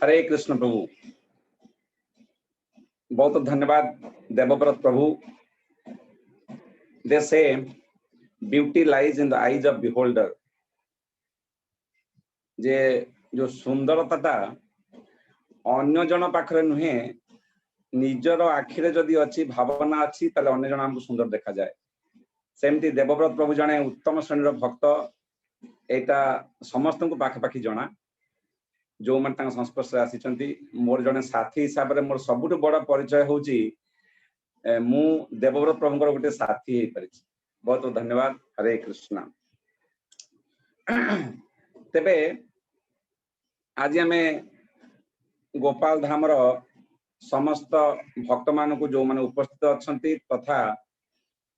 हरे कृष्ण प्रभु। बहुत धन्यवाद देवव्रत प्रभु। They say beauty lies in the eyes of beholder। जे जो सुंदरता अन्य जन पाखरे नुहे निजर आखिरे जदि अच्छी भावना अच्छी ताले अन्य जन हमको सुंदर देखा जाए। सेमती देवव्रत प्रभु जने उत्तम श्रेणी भक्त एटा समस्त को पाखापाखि जना जो मन संस्पर्श आसी मोर जने साथी हिसाब से मोर सबुठ बड़ परिचय हूँ मु देवव्रत प्रभु गोटे साथी हो पारि। बहुत बहुत धन्यवाद। हरे कृष्णा। तेबे आज आम गोपाल धाम समस्त भक्त मान को जो माने उपस्थित अच्छा तथा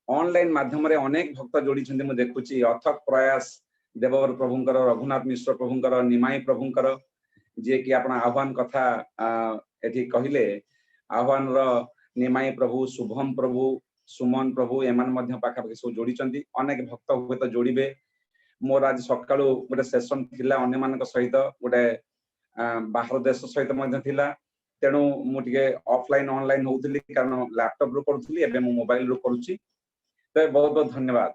ऑनलाइन माध्यम रे अनेक भक्त जोड़ी मु देखुची अथक प्रयास देवव्रत प्रभुंकर, रघुनाथ मिश्र प्रभुंकर, निमाई प्रभुंकर जे कि आपण आह्वान कथा एठी कहिले आह्वान निमाई प्रभु, शुभम प्रभु, सुमन प्रभु एमान मध्य पाखापाखि सब जोड़ी अनेक भक्त हुए तो जोड़े। मोर आज सका गोटे सेसन थिला अन्य मान सहित गोटे बाहर देश सहित थिला तेणु मुझे ऑफलाइन ऑनलाइन होउथली कारण लैपटॉप रो करूथली एबे मो मोबाइल रो करूची। तो बहुत बहुत धन्यवाद।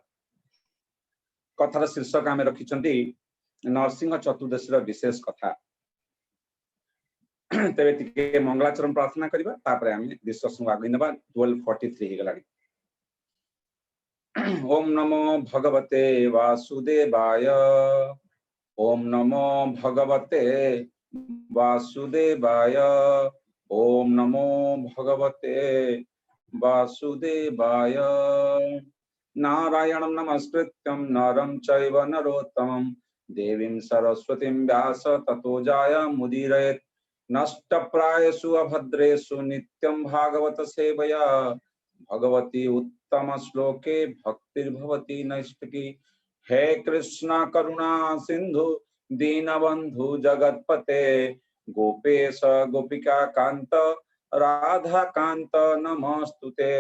कथार शीर्षक आम रखिछंती नरसिंह चतुर्दशी विशेष कथा। तेरे टिके मंगलाचरण प्रार्थना करिबा तापरे आमे डिस्कशन आगे नबा। 12:43 हे गलाडी। ओम नमो भगवते वासुदेवाय। ओम नमो भगवते वासुदेवाय। ओम नमो भगवते वासुदेवाय। नारायणं नमस्कृत्यं नरं चैव नरोत्तमं देवीं सरस्वतीं व्यास ततो जयमुदीरयेत्। नष्टप्रायेषु अभद्रेषु नित्यं भागवत सेवया भगवती उत्तम श्लोके भक्तिर्भवती नैष्टिकी। हे कृष्ण करुणा सिंधु दीनबंधु जगत्पते गोपेश गोपिका कांत राधा कांत नमस्तुते।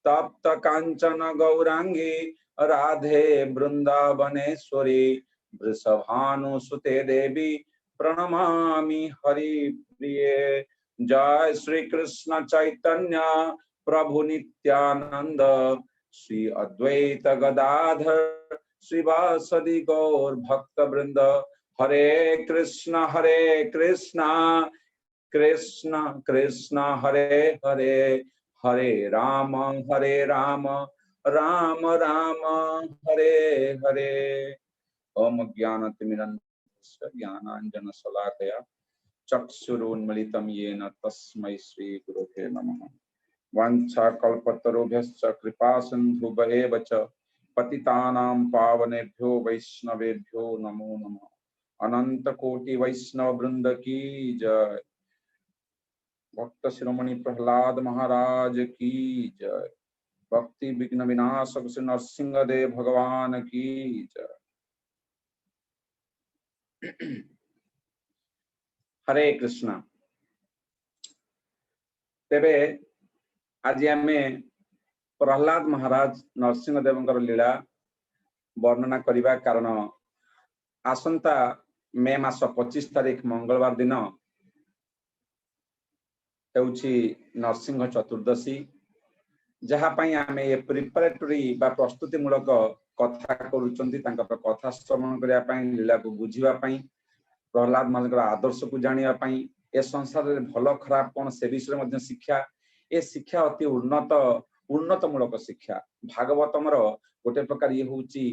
तप्त कांचन गौरांगी राधे वृंदावनेश्वरी वृषभानुसुते देवी प्रणमामि हरि प्रिये। जय श्री कृष्ण चैतन्य प्रभु नित्यानंद श्री अद्वैत गदाधर श्रीवासदि गौर भक्त वृंद। हरे कृष्ण कृष्ण कृष्ण हरे हरे हरे राम राम राम हरे हरे। ओम ज्ञानतिमिरन्धस्य ज्ञानाञ्जन शलाकया चक्षुरुन्मिलितं येन तस्मै श्री गुरुवे नमः। वाञ्छाकल्पतरुभ्यश्च कृपा सिन्धुभ्येव च पतितानां पावनेभ्यो वैष्णवेभ्यो नमो नमः। अनंत कोटि वैष्णव वृंद की जय। भक्त शिरोमणि प्रहलाद महाराज की जय। भक्ति विघ्न विनाशक श्री नरसिंह देव भगवान की जय। हरे कृष्णा। तेबे आज आमे प्रहलाद महाराज नरसिंह देवंकर लीला वर्णना करिबा कारण आसंता मे मास 25 तारीख मंगलवार दिन हेउछि नरसिंह चतुर्दशी जहा पई आमे ए प्रिपरेटरी बा प्रस्तुति मूलक कथा करूचंती तांका कथा श्रवण करिया पई लीला को बुझिबा पई प्रहलाद महाराज आदर्श को जानिया पई ए संसार रे भलो खराब कोन से विषय मध्ये शिक्षा ए शिक्षा अति उन्नत मूलक शिक्षा। भागवतम रो गोटे प्रकार ये होउची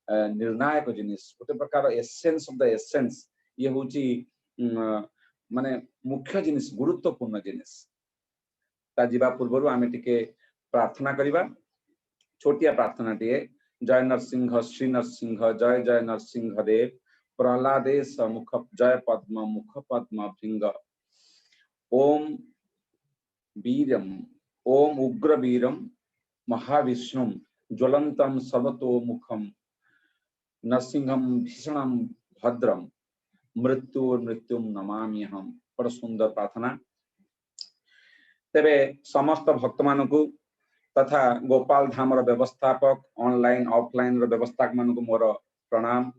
निर्णायक जिनिस गोटे प्रकार एसेंस ऑफ द एसेंस ये होउची माने मुख्य जिनिस गुरुत्वपूर्ण जिनिस। ता जीवा पूर्व आमे टिके प्रार्थना करिबा। छोटिया प्रार्थना टिए। जय नरसिंह श्री नरसिंह जय जय नरसिंह देव प्रहलादेश मुख जय पद्म मुख पद्म भृंग। ओम वीरम ओम उग्र वीरम महाविष्णु ज्वलंतम सर्वतो मुखम नरसिंहम भीषणम भद्रम मृत्युम नमामि हम। बड़ सुंदर प्रार्थना। तेबे समस्त भक्त मानकु तथा गोपाल धाम व्यवस्थापक ऑनलाइन ऑफलाइन व्यवस्थापक मानकु मोर प्रणाम।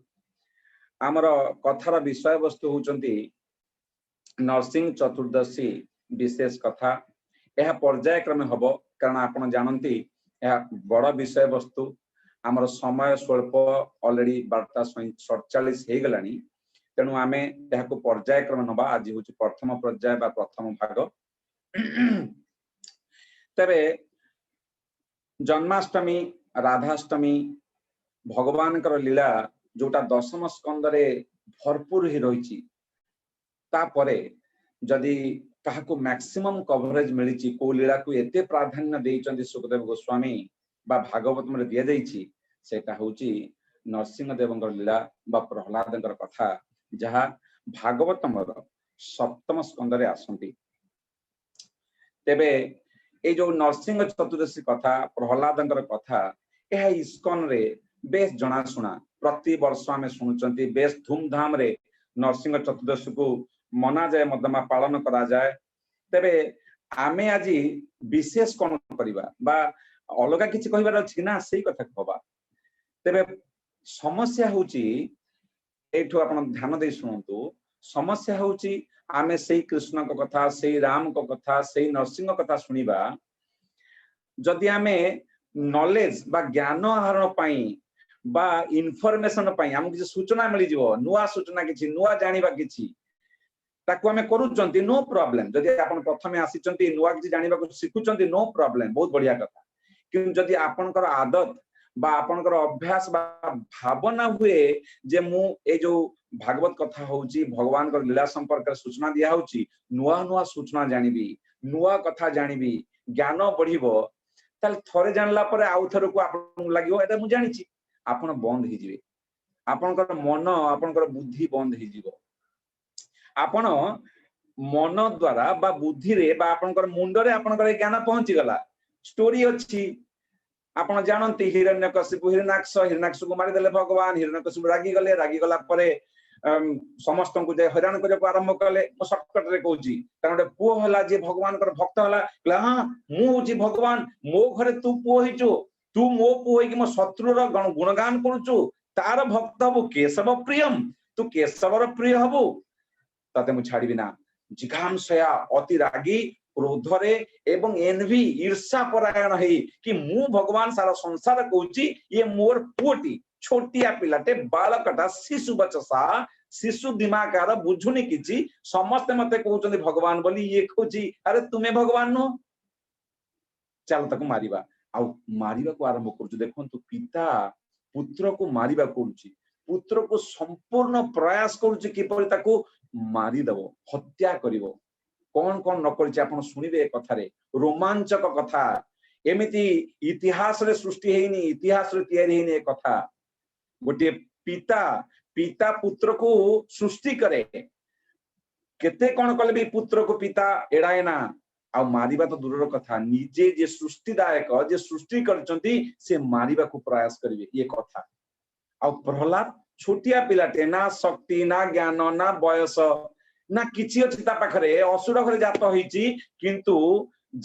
आमर कथार विषय वस्तु होचंती नरसिंह चतुर्दशी विशेष कथा यह पर्यायक्रमे हम कारण आपण जानती बड़ विषय वस्तु आमर समय स्वल्प ऑलरेडी 12:47 हो गला तेणु आम यह पर्यायक्रमे नवा आज हूँ प्रथम पर्याय बा प्रथम भाग तेरे जन्माष्टमी राधाष्टमी भगवान लीला जोटा दशम स्कंदरे भरपूर ही रही तापरे जदि काहाकू मैक्सिमम कवरेज मिली को लीला को एते प्राधान्य देइचंती सुखदेव गोस्वामी बा भागवत में दिया जाइछि सेटा होची नरसिंहदेव लीला बा प्रहलाद कथा जहा भागवतम सप्तम स्कंदरे आसंती तेबे ए जो नरसिंह चतुर्दशी कथा प्रहलाद कथा यह इस्कन रे बेस जनाशुना प्रति वर्ष आम शुणुंट बेस धूमधाम रे नरसिंह चतुर्दशी को मना जाए मदमा पालन करा जाए तेबे आमे आज विशेष कौन करिबा बा अलगा किछि कहिबार अछि ना सेही कथा कहबा तेबे समस्या होची एठो आपण ध्यान दे सुनंतु समस्या होची आमे सेही कृष्ण को कथा सेही राम को कथा सेही नरसिंह कथा सुनिबा जदि आमे नॉलेज बा ज्ञान आहरण पाई बा इनफॉरमेशन पाई हमकु किछि सूचना मिली जिवो नुवा सूचना किछि नुवा जानिबा किछि ताकू आमे करूचंती नो प्रॉब्लम जदि आपण प्रथमे आसीचंती नुवा किछि जानिबा को सिखुचंती नो प्रॉब्लम बहुत बढ़िया कथा कि जदि आपनकर आदत बा आपनकर अभ्यास बा भावना हुए जे मु ए जो भागवत कथा होउची भगवान कर लीला संपर्क सूचना दिया होउची नुवा नुवा सूचना जानिबी नुवा कथा जानिबी ज्ञान बढ़िबो ताल थरे जानला परे आउ थर को आपन लागियो एटा मु जानिची आपन बंद हि जिवे आपनकर मन आपनकर बुद्धि बंद हि जिवो आपण मन द्वारा बा बुद्धि रे बा आपनकर मुंड रे आपनकर ज्ञान पहुंची गला स्टोरी अछि आपण जानती हिरण्यकशिपु हिरण्याक्ष को मारी देले भगवान हिरण्यकशिपु रागी गला परे समस्त को जे हैरान करे को आरंभ कले मो शॉर्टकट रे कहूची तार पुओ हला जे भगवान कर भक्त हला हां मु होची भगवान मो घरे तू पुओ हिचो तू मो पुओ कि मो शत्रु रो गुणगान करूचु तार भक्त हबु केशव प्रियम तू केशवर प्रिय हबु ताते मु छाड़ीबी ना जिघांसया अति रागी क्रोधरे एवं एनवी ईर्षा परायण है कि मु भगवान सारा संसार कहूची ये मोर पुओटी छोटिया पिलाटे बालकटा शिशु बचसा शिशु दिमाकार बुझुनी किछि समस्त मते कहउचंदी भगवान बोली ये कहूची अरे तुमे भगवान नो चल तक मारिबा को आरंभ करूछु देखंतु पिता पुत्र को मारिबा करूची पुत्र को संपूर्ण प्रयास करूची किपरि ताको मारी दबो हत्या करिवो कौन कौन न करिछि आपण सुनिबे कथा रे रोमांचक कथा एमिति इतिहास रे सृष्टि हेनी इतिहास रे तयारी हेनी कथा गोटे पिता पुत्र को सृष्टि करे केते कौन कले भी पुत्र को पिता एड़ाए ना आ मारिबा तो दूर कथा निजे जे सृष्टिदायक जे सृष्टि करचंती से मारिबा को प्रयास करिवे ये कथा आ प्रहलाद छोटिया पिलाटे ना शक्ति ना ज्ञान ना बयस ना किछि अछि ता पाखरे असुर घरे जात होईची किंतु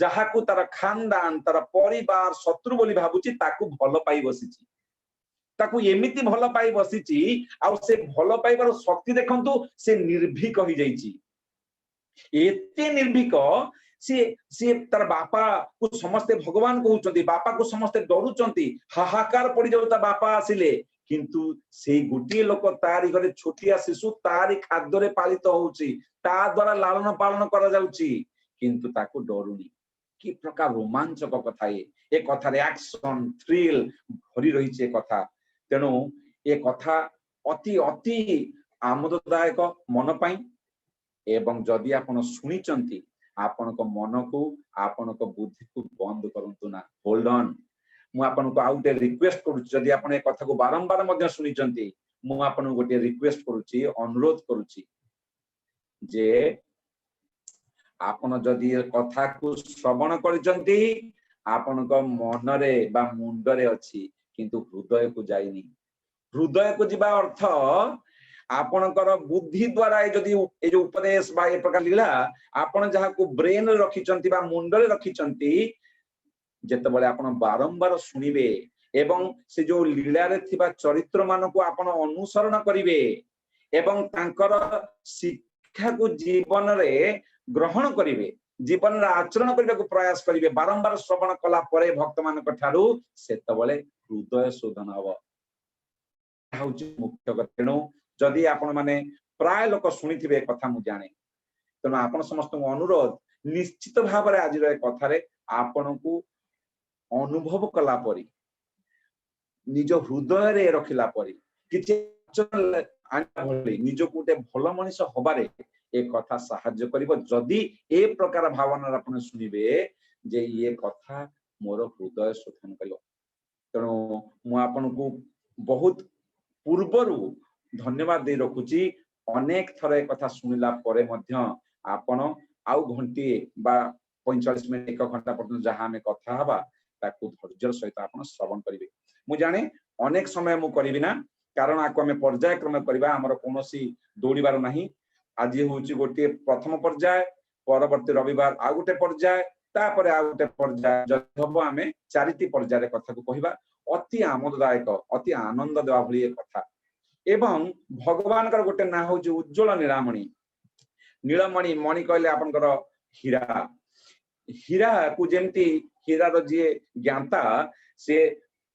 जहाकू तार खानदान तार परिवार शत्रु बोली भाबुची ताकू भलो पाई बसिची ताकू एमिति भलो पाई बसिची आ से भलो पाइबार शक्ति देखंतु से निर्भीक होई जाईची एते निर्भीक से तार बापा को समस्त भगवान कहउचंती बापा को समस्त डरुचंती हाहाकार पड़ी जाउता बापा आसिले किंतु से गोटे लोक तारी घरे छोटिया शिशु तारी खाद्य रे पालित होउची ता द्वारा लालन पालन करा जाउची किंतु ताको डरुनी कि प्रकार रोमांचक कथा ए कथा रे एक्शन थ्रिल भरी रही छे कथा तेनु ए कथा अति अति आमोददायक मन पाई एवं जदि आपण सुनिचंती आपण को मन को आपण को बुद्धि को बंद करंतु ना होल्ड ऑन मु आपन को आउटे रिक्वेस्ट करूची जदि आपण ए कथा को बारंबार मध्ये सुनिचंती मु आपन गोटे रिक्वेस्ट करूची अनुरोध करूची जे आपण जदि ए कथा को श्रवण करिचंती आपण को मन रे बा मुंड रे अछि किंतु हृदय को जाईनी हृदय को जिबा अर्थ आपनकर बुद्धि द्वारा जदि ए जो उपदेश बा ए प्रकार लीला आपण जहा को ब्रेन रखिचंती बा मुंड रे रखिचंती जेते बळे आपण बारंबार सुनिबे एवं से जो लीला रे थिबा चरित्र मान को आपण अनुसरण करिवे एवं तांकर शिक्षा को जीवन रे ग्रहण करिवे जीवन रे आचरण करने को प्रयास करिवे बारंबार श्रवण कला परे भक्त मानक ठारू सेतबले हृदय शोधन हबो मुख्य କଥା। ତେଣୁ ଯଦି ଆପଣ ମାନେ ପ୍ରାୟ ଲୋକ ଶୁଣିଥିବେ କଥା ମୁଁ ଜାଣେ ତେଣୁ ଆପଣ ସମସ୍ତଙ୍କୁ ଅନୁରୋଧ ନିଶ୍ଚିତ ଭାବରେ ଆଜିର ଏ କଥାରେ ଆପଣଙ୍କୁ ଅନୁଭବ କଲା ପରି ନିଜ ହୃଦୟରେ ରଖିଲା ପରି କିଛି ନିଜକୁ ଗୋଟେ ଭଲ ମଣିଷ ହବାରେ ଏ କଥା ସାହାଯ୍ୟ କରିବ ଯଦି ଏ ପ୍ରକାର ଭାବନା ଆପଣ ଶୁଣିବେ ଯେ ଏ କଥା ମୋର ହୃଦୟ ଶୋଧନ କରିବ। ତେଣୁ ମୁଁ ଆପଣଙ୍କୁ ବହୁତ ପୂର୍ବରୁ ଧନ୍ୟବାଦ ଦେଇ ରଖୁଛି ଅନେକ ଥର ଏ କଥା ଶୁଣିଲା ପରେ ମଧ୍ୟ ଆପଣ ଆଉ ଘଣ୍ଟିଏ ବା 45 ମିନିଟ 1 ଘଣ୍ଟା ପର୍ଯ୍ୟନ୍ତ ଯାହା ଆମେ କଥା ହବା ତାକୁ ଧୈର୍ଯ୍ୟର ସହିତ ଆପଣ ଶ୍ରବଣ କରିବେ। ମୁଁ ଜାଣେ ଅନେକ ସମୟ ମୁଁ କରିବି ନା କାରଣ ଆକୁ ଆମେ ପର୍ଯ୍ୟାୟକ୍ରମେ କରିବା ଆମର କୌଣସି ଦୌଡ଼ିବାର ନାହିଁ। ଆଜି ହେଉଛି ଗୋଟିଏ ପ୍ରଥମ ପର୍ଯ୍ୟାୟ ପରବର୍ତ୍ତୀ ରବିବାର ଆଉ ଗୋଟେ ପର୍ଯ୍ୟାୟ ତାପରେ ଆଉ ଗୋଟେ ପର୍ଯ୍ୟାୟ ଯଦି ହବ ଆମେ 4ଟି ପର୍ଯ୍ୟାୟରେ କଥାକୁ କହିବା ଅତି ଆମୋଦଦାୟକ ଅତି ଆନନ୍ଦ ଦେବା ଭଳି ଏ କଥା। ଏବଂ ଭଗବାନଙ୍କର ଗୋଟେ ନାଁ ହେଉଛି ଉଜ୍ଜ୍ୱଳ ନୀଳାମଣି ନୀଳମଣି ମଣି କହିଲେ ଆପଣଙ୍କର ହୀରା ହୀରା କୁ ଯେମିତି ହୀରାର ଯିଏ ଜ୍ଞାତା ସେ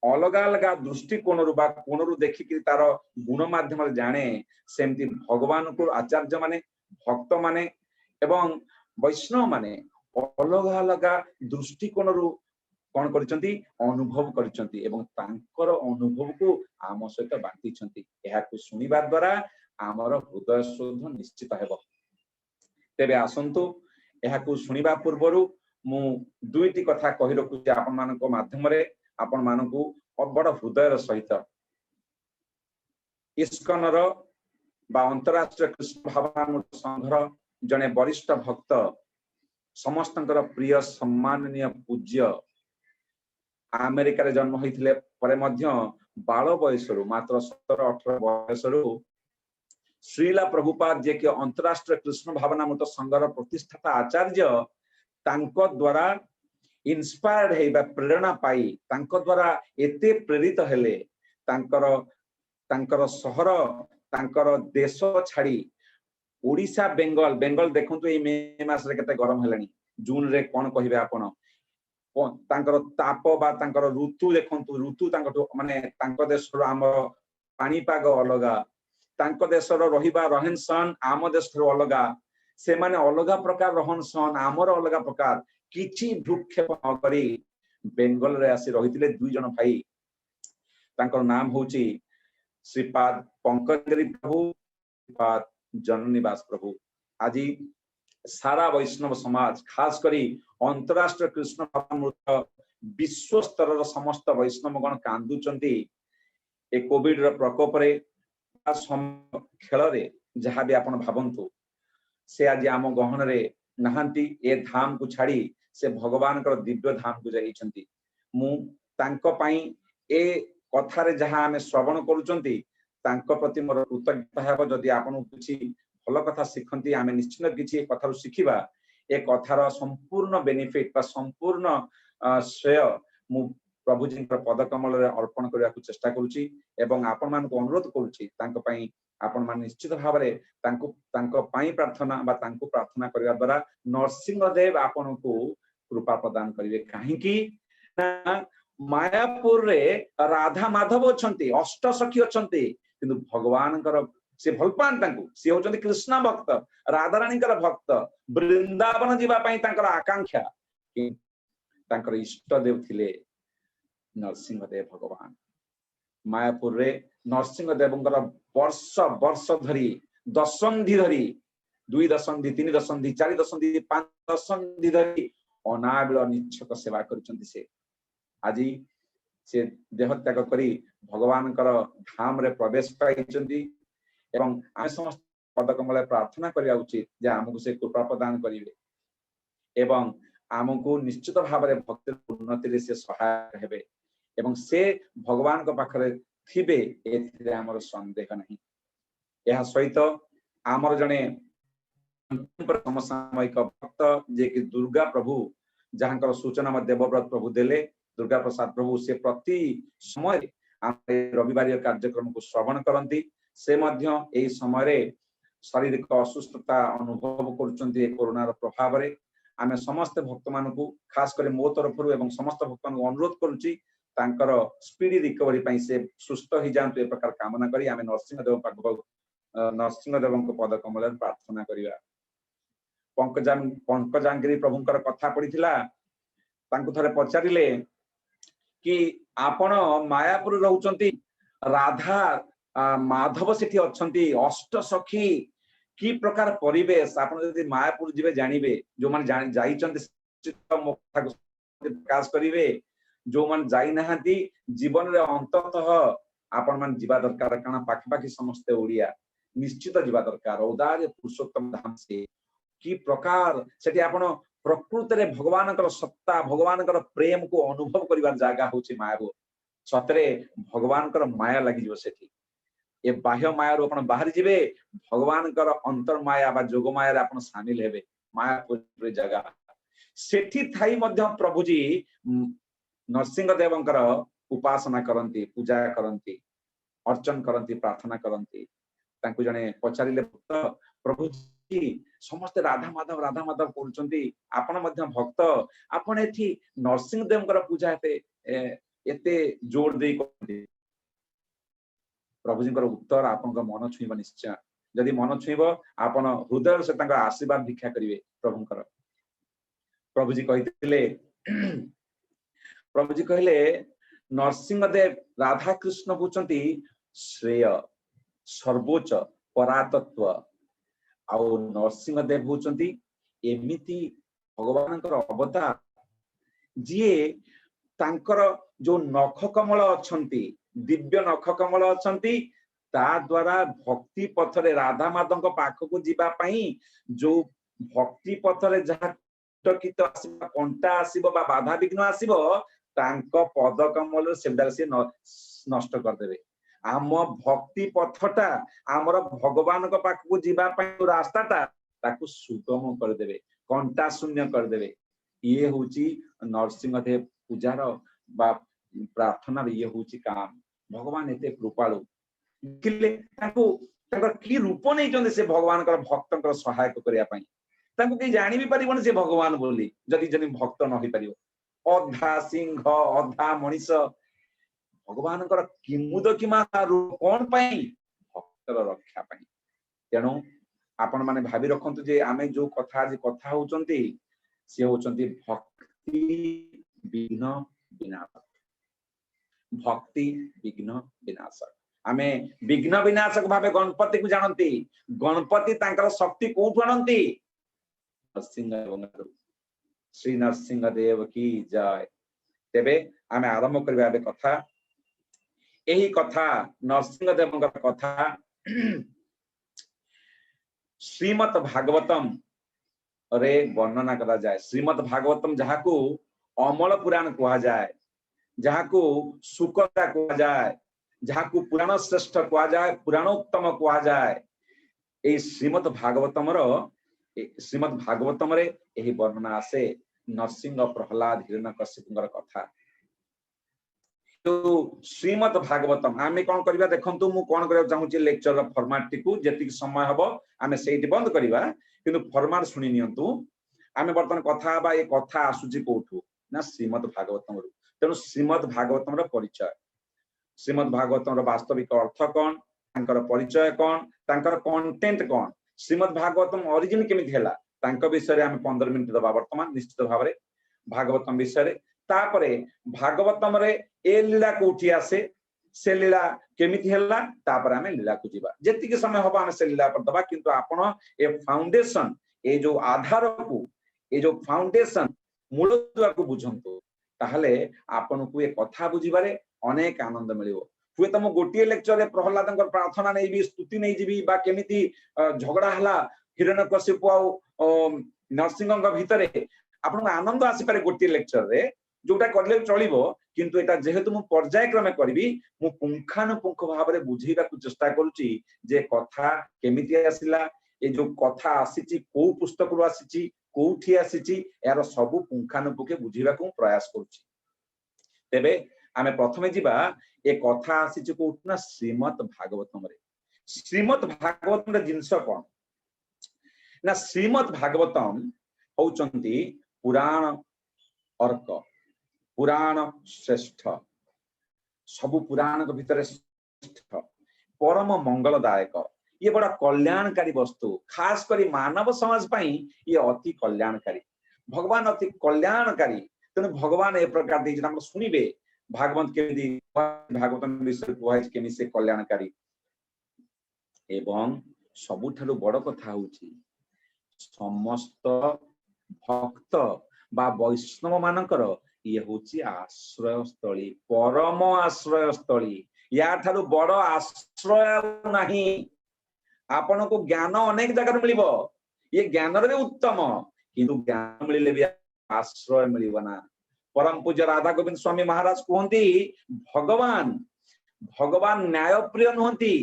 अलग अलग दृष्टिकोण कोणरू देखिक तार गुण माध्यम जाने सेमती भगवान को आचार्य माने भक्त माने एवं वैष्णव माने अलग अलग दृष्टिकोण कौन करिसंती अनुभव करिसंती एवं तांकर अनुभव को आम सहित बांटी एहाकु सुनिबा द्वारा आमर हृदय शोध निश्चित हेबो। तेबे आसंतु एहाकु सुनिबा पूर्वरु मु दुईटी कथा कहि रखुची आपन मानको माध्यम रे आपण मानकु बड़ हृदय सहित इस्कनर बा अंतरराष्ट्रीय कृष्ण भावनामृत संघर जने वरिष्ठ भक्त समस्तंकर प्रिय सम्माननीय पूज्य अमेरिका रे जन्म होइथिले परे मध्य बाल बयसरु मात्र 17-18 बयसरु श्रीला प्रभुपाद जे के अंतरराष्ट्रीय कृष्ण भावनामृत संघर प्रतिष्ठाता आचार्य तांको द्वारा इंस्पायर्ड है प्रेरणा पाई तांको द्वारा एते प्रेरित हेले तांकर सहर तांकर देश छाड़ी ओडिशा बेंगल बेंगल देखंतु ए मे मास रे केते गरम हेलानी जून रे कोन कहिबे आपण तांकर ताप बा तांकर ऋतु देखंतु ऋतु तांको माने तांको देश रो आम पानी पाग अलगा तांको देश रो रहिबा रहन सहन आम देश रो अलगा से माने अलगा प्रकार रहन सहन आमर अलगा प्रकार किछि भूक्षेप न करी बेंगल रे आसी रहितिले दुई जन भाई तांकर नाम होची श्रीपाद पंकजगिरी प्रभु श्रीपाद जननिवास प्रभु। आज सारा वैष्णव समाज खास करी अंतरराष्ट्रीय कृष्ण भावनामृत विश्व स्तर समस्त वैष्णव गण कांदुचंती ए कोविड रो प्रकोप रे खेल रे जहां भी आपण भावंतु से आज आम गहन रे नहांती ए धाम को छाड़ी से भगवान कर दिव्य धाम को जाइछंती मु तांको पई ए कथा रे जहां हमें श्रवण करूचंती तांको प्रति मोर कृतज्ञता हेबो। जदि आपण किछि भल कथा सिखंती आमे निश्चित किछि कथा रो सिखिबा ए कथार संपूर्ण बेनिफिट बा संपूर्ण श्रेय मु प्रभु जी पद कमल रे अर्पण करबा को चेष्टा करूची एवं आपण मान को अनुरोध करूची तांको पई आपण मान निश्चित भाव रे तांको पई प्रार्थना बा तांको प्रार्थना करबा द्वारा नरसिंहदेव आपण को कृपा प्रदान करिवे। काहे कि मायापुर रे राधा माधव अछंती अष्ट सखी अछंती किंतु भगवान से भल पान तांको से होचंती कृष्ण भक्त राधा रानी भक्त वृंदावन जीवा पई तांकर आकांक्षा तांकर इष्ट देव थिले नरसिंहदेव भगवान। मायापुर रे नरसिंहदेव वर्ष वर्ष धरी दशंधि धरी 2 दशंधि 3 दशंधि 4 दशंधि 5 दशंधि धरी अनाबिल निच्छक सेवा करचंती से आज से देह त्याग करी भगवान धाम रे प्रवेश पाइचंती एवं आम समस्त पदकमल प्रार्थना करिया उचित जे आमको से कृपा प्रदान करिवे एवं आमको निश्चित भाव रे भक्ति उन्नति रे से सहायक हेबे एवं से भगवान को पाखरे थिबे एथिरे हमर संदेह नहीं। यह सहित आमर जने समसामयिक भक्त जे कि दुर्गा प्रभु जहां सूचना देवव्रत प्रभु देले दुर्गा प्रसाद प्रभु से प्रति समय रविवार कार्यक्रम को श्रवण करती से मध्य एई समय रे शारीरिक असुस्थता अनुभव करुचंती कोरोना प्रभाव रे आमे समस्त भक्त मानकु खास करे मो तरफ एवं समस्त भक्त मानकु अनुरोध करूची तांकर स्पीडी रिकवरी पई से सुस्थ ही जानतु ए प्रकार कामना करी आमे नरसिंहदेव पाखक नरसिंहदेव पद कमल प्रार्थना करिया। पंकजांगिरी प्रभुंकर कथा पड़ीथिला तांकु थरे पचारिले कि आपण मायापुर रहउचंती राधा माधव सेठी अछंती अष्ट सखी की प्रकार परिवेश आपण यदि मायापुर जिवे जानिबे जो मान जाइचंती प्रकाश करिवे जो मान जाई नहांती जीवन रे अंततः आपण मान जीवा दरकार काना पाखपाखी समस्त ओडिया निश्चित जीवा दरकार औदार्य पुरुषोत्तम धाम से की प्रकार सेठी आपण प्रकृति रे भगवानकर सत्ता भगवानकर प्रेम को अनुभव करिवार जागा होची मायापुर सतरे भगवानकर माया लागि जो सेठी ए बाह्य माया रो आपण बाहर जिवे भगवानकर अंतर माया बा जोग माया रे आपण शामिल हेबे मायापुर रे जगह सेठी थाई मध्य प्रभु जी नरसिंहदेवंकर उपासना करंती पूजा करंती अर्चन करंती प्रार्थना करंती तांकु जने पचारिले भक्त प्रभु जी समस्त राधा माधव करूचंती आपण मध्य भक्त आपण एथि नरसिंहदेवंकर पूजा एते जोर दे करंती प्रभु जी उत्तर आपन मन छुईब निश्चय जदि मन छुईब आपन हृदय से तांका आशीर्वाद भिक्षा करिवे प्रभुंकर। प्रभु जी कहले नरसिंहदेव राधा कृष्ण होचंती श्रेय सर्वोच्च परातत्व आउ नरसिंहदेव होचंती एमिति भगवानकर अवतार जी तांकर जो नख कमल अछंती दिव्य नख कमल अछंती ता द्वारा भक्ति पथरे राधा माधव पाखक जीवा पई जो भक्ति पथरे जहा टकित आसीबा कंटा आसीबो बा बाधा विघ्न आसीबो तांको पद कमल सेडा से नष्ट कर देबे। आम भक्ति पथटा आमर भगवान को पाखक जीवा पई रास्ताटा ताकू सुगम कर देबे कंटा शून्य कर देबे। ये होची नरसिंहदेव पूजार बा प्रार्थना ये होची काम भगवान एते कृपालु किले ताकू ताकर की रूप नै चंदे से भगवान कर भक्तंकर सहायक करिया पई ताकू के जानि भी परिबन से भगवान बोली जदि जने भक्त न होई परिबो अधा सिंह अधा मनीष भगवान कर किमुद कि मा रूप कोन पई भक्तर रक्षा पई। तेनु आपण माने भाबी रखंतु जे आमे जो कथा आज कथा होचंती से होचंती भक्ति विघ्न विनाशक भक्ति विघ्न विनाशक आमे विघ्न विनाशक भाबे गणपति को जानती गणपति तांकर शक्ति कोठु आणंती नरसिंह श्री नरसिंहदेव की जय। तेबे आमे आरंभ करबा बे कथा एही कथा नरसिंहदेव कथा श्रीमद् भागवतम रे वर्णना करा जाए। श्रीमद् भागवतम जहाकू अमल पुराण कहा जाए जहाकू सुकता कहा जाए जहाकू पुराण श्रेष्ठ कहा जाए पुराणोत्तम कहा जाए ए श्रीमद् भागवतम रे एही वर्णना आसे नरसिंह प्रहलाद हिरण्यकशिपुंकर कथा। तो श्रीमद् भागवतम आमे कोन करबा देखंतु मु कोन करबा चाहू छी लेक्चर फॉर्मेट टिकु जति समय हबो आमे सेठी बंद करबा किंतु फॉर्मेट सुनि नियंतु आमे वर्तमान कथा बा ए कथा आसुची कोठु ना श्रीमद् भागवतम रु। तेनु श्रीमद् भागवतम रो परिचय श्रीमद् भागवतम रो वास्तविक अर्थ कोन तांकर परिचय कोन तांकर कंटेंट कोन श्रीमद् भागवतम ओरिजिन केमिति हैला तांका विषय रे आमे 15 मिनिट दबा वर्तमान निश्चित भाव रे भागवतम विषय रे तापरे भागवतम रे ए लीला कोठी आसे से लीला केमिति हैला तापर आमे लीला को जीवा जति के समय होबा आमे से लीला पर दबा किंतु आपण ए फाउंडेशन ए जो आधार को ए जो फाउंडेशन मूल दुआ को बुझंतो ताहले आपण को ए कथा बुझिबारे अनेक आनंद मिलिबो। हुए तम गोटिए लेक्चर रे प्रहलादंकर प्रार्थना नै भी स्तुति नै जीवी बा केमिति झगड़ा हला हिरण्यकशिपु आ नरसिंहଙ୍କ भितरे आपण आनंद आसी पारे गोटिए लेक्चर रे जोटा करले चलिबो किंतु एटा जेहेतु मु पर्यायक्रमे करबी मु पुंखानुपुंख भाव रे बुझेबा को चेष्टा करूची जे कथा केमिति आसिला ए जो कथा आसीची को पुस्तक रो आसीची कोठी आसीची यार सब पुंखानुपुंखे बुझेबा को प्रयास करूची। तेबे आमे प्रथमे जिबा ए कथा आसीची कोठना श्रीमद् भागवतम रे। श्रीमद् भागवतम रे जिंस कोन ना श्रीमद् भागवतम होउचंती पुराण अर्क पुराण श्रेष्ठ सबु पुराण भितर श्रेष्ठ परम मंगलदायक ये बड़ा कल्याणकारी वस्तु खास करी मानव समाज पाई ये अति कल्याणकारी भगवान अति कल्याणकारी तेणु भगवान ए प्रकार दे हम सुनिबे भागवत केमिति भागवत विषय कहै केमि से कल्याणकारी एवं सबुठारु बड़ कथा होउची समस्त भक्त बा वैष्णव मानकर ये होची आश्रय स्थली परम आश्रय स्थली या ठारु बड़ आश्रय नहीं आपन को ज्ञान अनेक जगह मिलिबो ये ज्ञान रे उत्तम किंतु ज्ञान मिलिले भी आश्रय मिलिबो ना परम पूज्य राधा गोविंद स्वामी महाराज कहते भगवान भगवान न्याय प्रिय नुहंती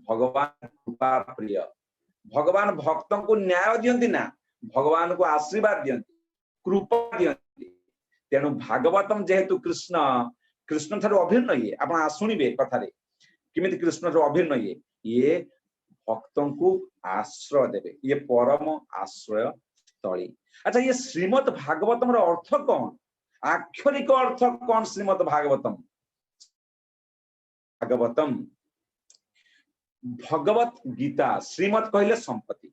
भगवान कृपा प्रिय भगवान भक्तों को न्याय दियंती ना भगवान को आशीर्वाद दियंती कृपा दियंती तेणु भागवतम जेहेतु कृष्ण कृष्ण ठारू अभिन्न ये आपण शुणिबे कथारे किमिति कृष्ण ठारू अभिन्न ये भक्तों को आश्रय देवे ये परम आश्रय स्थली। अच्छा ये श्रीमद् भागवतम रो अर्थ कौन आक्षरिक अर्थ कौन श्रीमद् भागवतम भागवतम भगवत गीता श्रीमद् कहले संपत्ति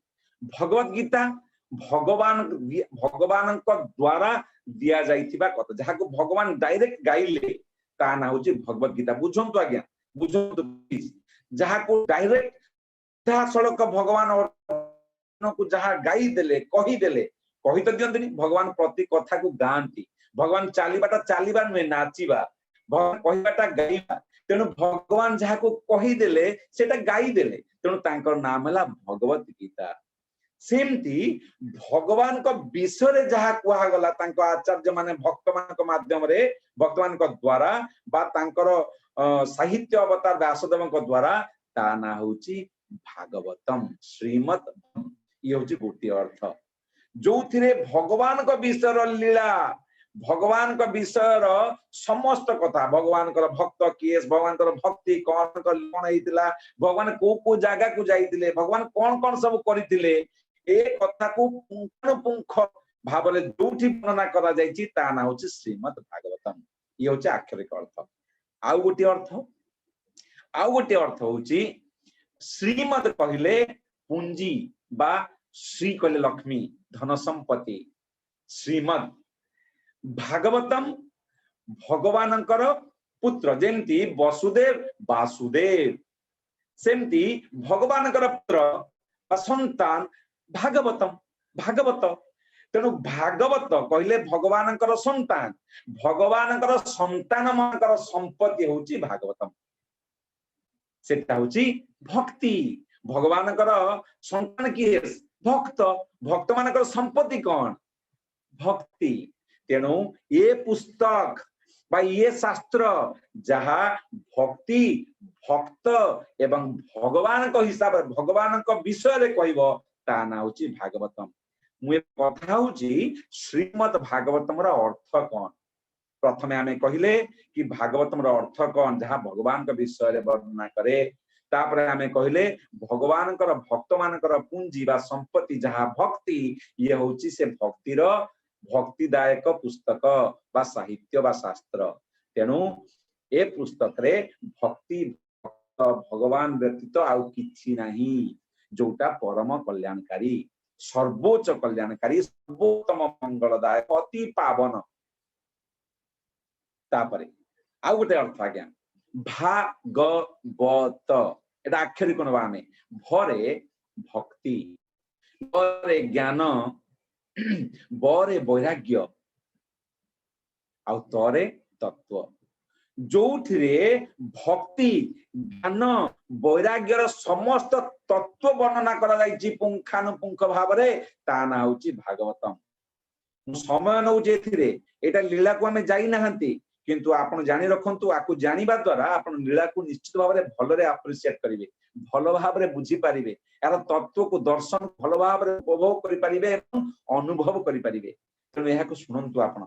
भगवत गीता भगवान भगवान द्वारा दिया जाइथिबा कथा जहा को भगवान डायरेक्ट गाइले ता ना होची भगवत गीता बुझंतु आज्ञा बुझंतु जहा को डायरेक्ट जहा सड़क भगवान को जहा गाई देले कही तो दियंतनी भगवान प्रति कथा को गांती भगवान चालीबाटा चालीबा नुहे नाचिबा भगवान कहिबाटा गाइबा तेणु भगवान जहा को कही देले सेटा गाई देले तेणु तांकर नाम हला भगवत गीता सेमती भगवान को विषय रे जहा कुहा गला तांको आचार्य माने भक्त मान माध्यम रे भक्त मान द्वारा बा तांकर साहित्य अवतार व्यासदेव द्वारा ता ना होची भागवतम श्रीमद् ये होची गोटी अर्थ जो थिरे भगवान को विषय लीला भगवान का विषय समस्त कथा भगवान का भक्त किए भगवान का भक्ति कौन कौन होइतिला भगवान को जागा को जाइतिले भगवान कौन कौन सब करितिले ए कथा को पुंखानुपुंख भाव रे जोठी वर्णना करा जायछि ता ना होछि श्रीमद् भागवतम ये होछि आक्षरिक अर्थ आउ गोटे अर्थ होछि श्रीमद् कहले पुंजी बा श्री कहले लक्ष्मी धन संपत्ति श्रीमद् भागवतम भगवानंकर पुत्र जेमती वसुदेव वासुदेव सेमती भगवानंकर पुत्र संतान भागवतम भागवत तेणु भागवत कहले भगवानंकर संतान मानकर संपत्ति होची भागवतम सेटा होची भक्ति भगवानंकर संतान किए भक्त भक्त मानकर संपत्ति कौन भक्ति तेणु ये पुस्तक बा ये शास्त्र जहा भक्ति भक्त एवं भगवान को हिसाब भगवान को विषय रे कहबो ता ना होची भागवतम मु कथा होची श्रीमद् भागवतम रो अर्थ कौन प्रथमे आमे कहिले कि भागवतम रो अर्थ कौन जहा भगवान को विषय रे वर्णना करे तापरे आमे कहिले भगवान कर भक्त मानकर पुंजी बा संपत्ति जहा भक्ति ये होची से भक्ति रो भक्तिदायक पुस्तक बा साहित्य बा शास्त्र तेणु ए पुस्तक रे भक्ति भगवान व्यतीत आउ किछि नाही जोटा परम कल्याणकारी सर्वोच्च कल्याणकारी सर्वोत्तम मंगलदायक अति पावन तापरे आउ गोटे अर्थ आज्ञा भागवत एटा अक्षरिक नबामे भरे भक्ति भरे ज्ञान बरे वैराग्य आउ तरे तत्व जो भक्ति ज्ञान वैराग्यर समस्त तत्व वर्णना करा जायछि पुंखानुपुंख भाव रे ता ना होछि भागवतम समय नौ जेथिरे एटा लीला को हमें जाई नाहंती किंतु आपण जानि रखंतु आकु जानिबा द्वारा आपण लीला को निश्चित भाव रे भलो रे अप्रिशिएट करिवे भलो भाव रे बुझी पारिबे यार तत्व को दर्शन भलो भाव रे उपभोग करि पारिबे एवं अनुभव करि पारिबे तेणु एहा को सुनंतु आपण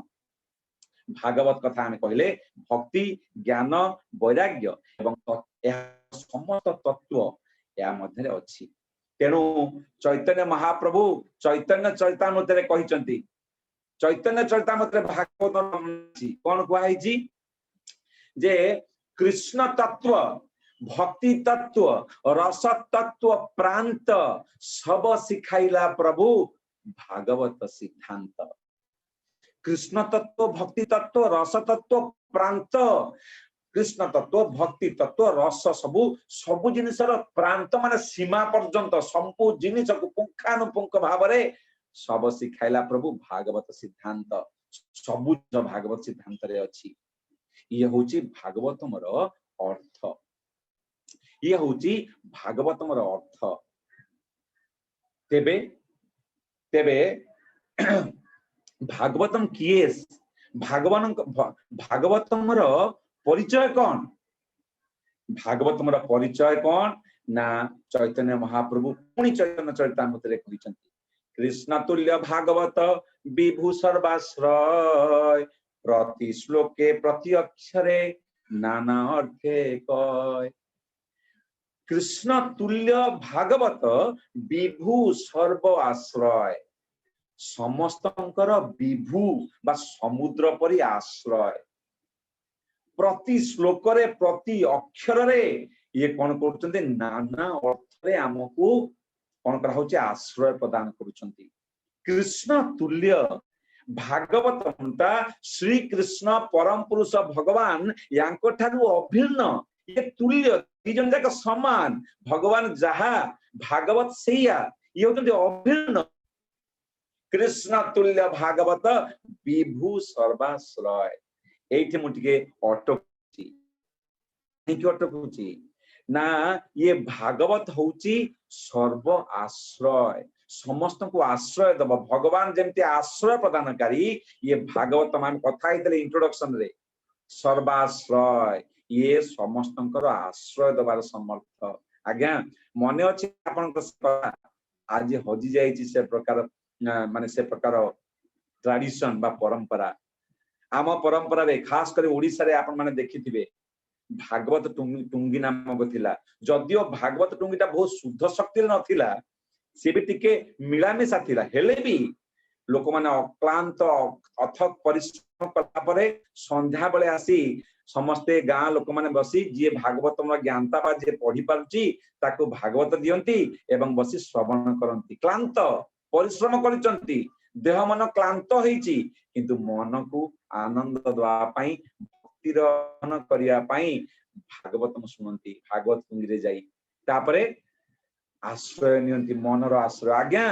भागवत कथा हमें कहले भक्ति ज्ञान वैराग्य एवं समस्त तत्व या मध्य अछि तेणु चैतन्य महाप्रभु चैतन्य चरितामृत कहते चैतन्य चरितामृत भागवत कौन कहुई जे कृष्ण तत्व भक्ति तत्व रस तत्व प्रांत सब सिखाइला प्रभु भागवत सिद्धांत। कृष्ण तत्व भक्ति तत्व रस तत्व प्रांत कृष्ण तत्व भक्ति तत्व रस सबु सबु जिनिसर प्रांत माने सीमा पर्यंत संपू जिनिस को पुंखानुपुंख भाव में सब सिखाइला प्रभु भागवत सिद्धांत। सबु भागवत सिद्धांत रे अछि। ये होची भागवतमर अर्थ, ये होची भागवतमर अर्थ। तेबे तेबे भागवतम किए भागवान भागवतमर परिचय कौन? भागवतमर परिचय कौन ना चैतन्य महाप्रभु पुणी चैतन्य चरितामृत रे कहते कृष्ण तुल्य भागवत विभु सर्वाश्रय प्रति श्लोके प्रति अक्षरे नाना अर्थे कय। कृष्ण तुल्य भागवत विभु सर्व आश्रय समस्तंकर विभु बा समुद्र परि आश्रय प्रति श्लोक रे प्रति अक्षर रे ये कौन करते नाना अर्थ रे आमको कौन करा होचे आश्रय प्रदान करुछंती। कृष्ण तुल्य भागवतमता श्री कृष्ण परम पुरुष भगवान यांको ठारू अभिन्न ये तुल्य तीजन जाक समान भगवान जहा भागवत सेया ये होते अभिन्न। कृष्ण तुल्य भागवत विभु सर्वाश्रय एठी मुटिके अटकुची ना ये भागवत होची सर्व आश्रय समस्त को आश्रय दब भगवान जमती आश्रय प्रदानकारी ये भागवत हम कथा इंट्रोडक्शन रे सर्वाश्रय ये समस्तंकर आश्रय दबार समर्थ। आज्ञा मन अच्छी आप आज हजि जाइए से प्रकार माने से प्रकार ट्रेडिशन बा परंपरा आम परंपरा रे खास कर ओडिसा रे आपण माने देखिथिबे भागवत टुंगी नामक थिला। जदियो भागवत टुंगीटा बहुत शुद्ध शक्ति नथिला से भी टिके मिलामेशा थिला हेले भी लोक माने अक्लांत अथक परिश्रम कला परे संध्या बेले आसी समस्ते गाँ लोक माने बसी जी भागवत ज्ञानता बा जे पढ़ी पारुची ताको भागवत दियंती एवं बसी श्रवण करंती। क्लांत परिश्रम करिसंती देह मन क्लांत होईची किंतु मन को आनंद दवा पई भक्तिर करिया पई भागवत सुनंती भागवत कुंगी रे जाई तापरे आश्रय नियंती मनर आश्रय। आज्ञा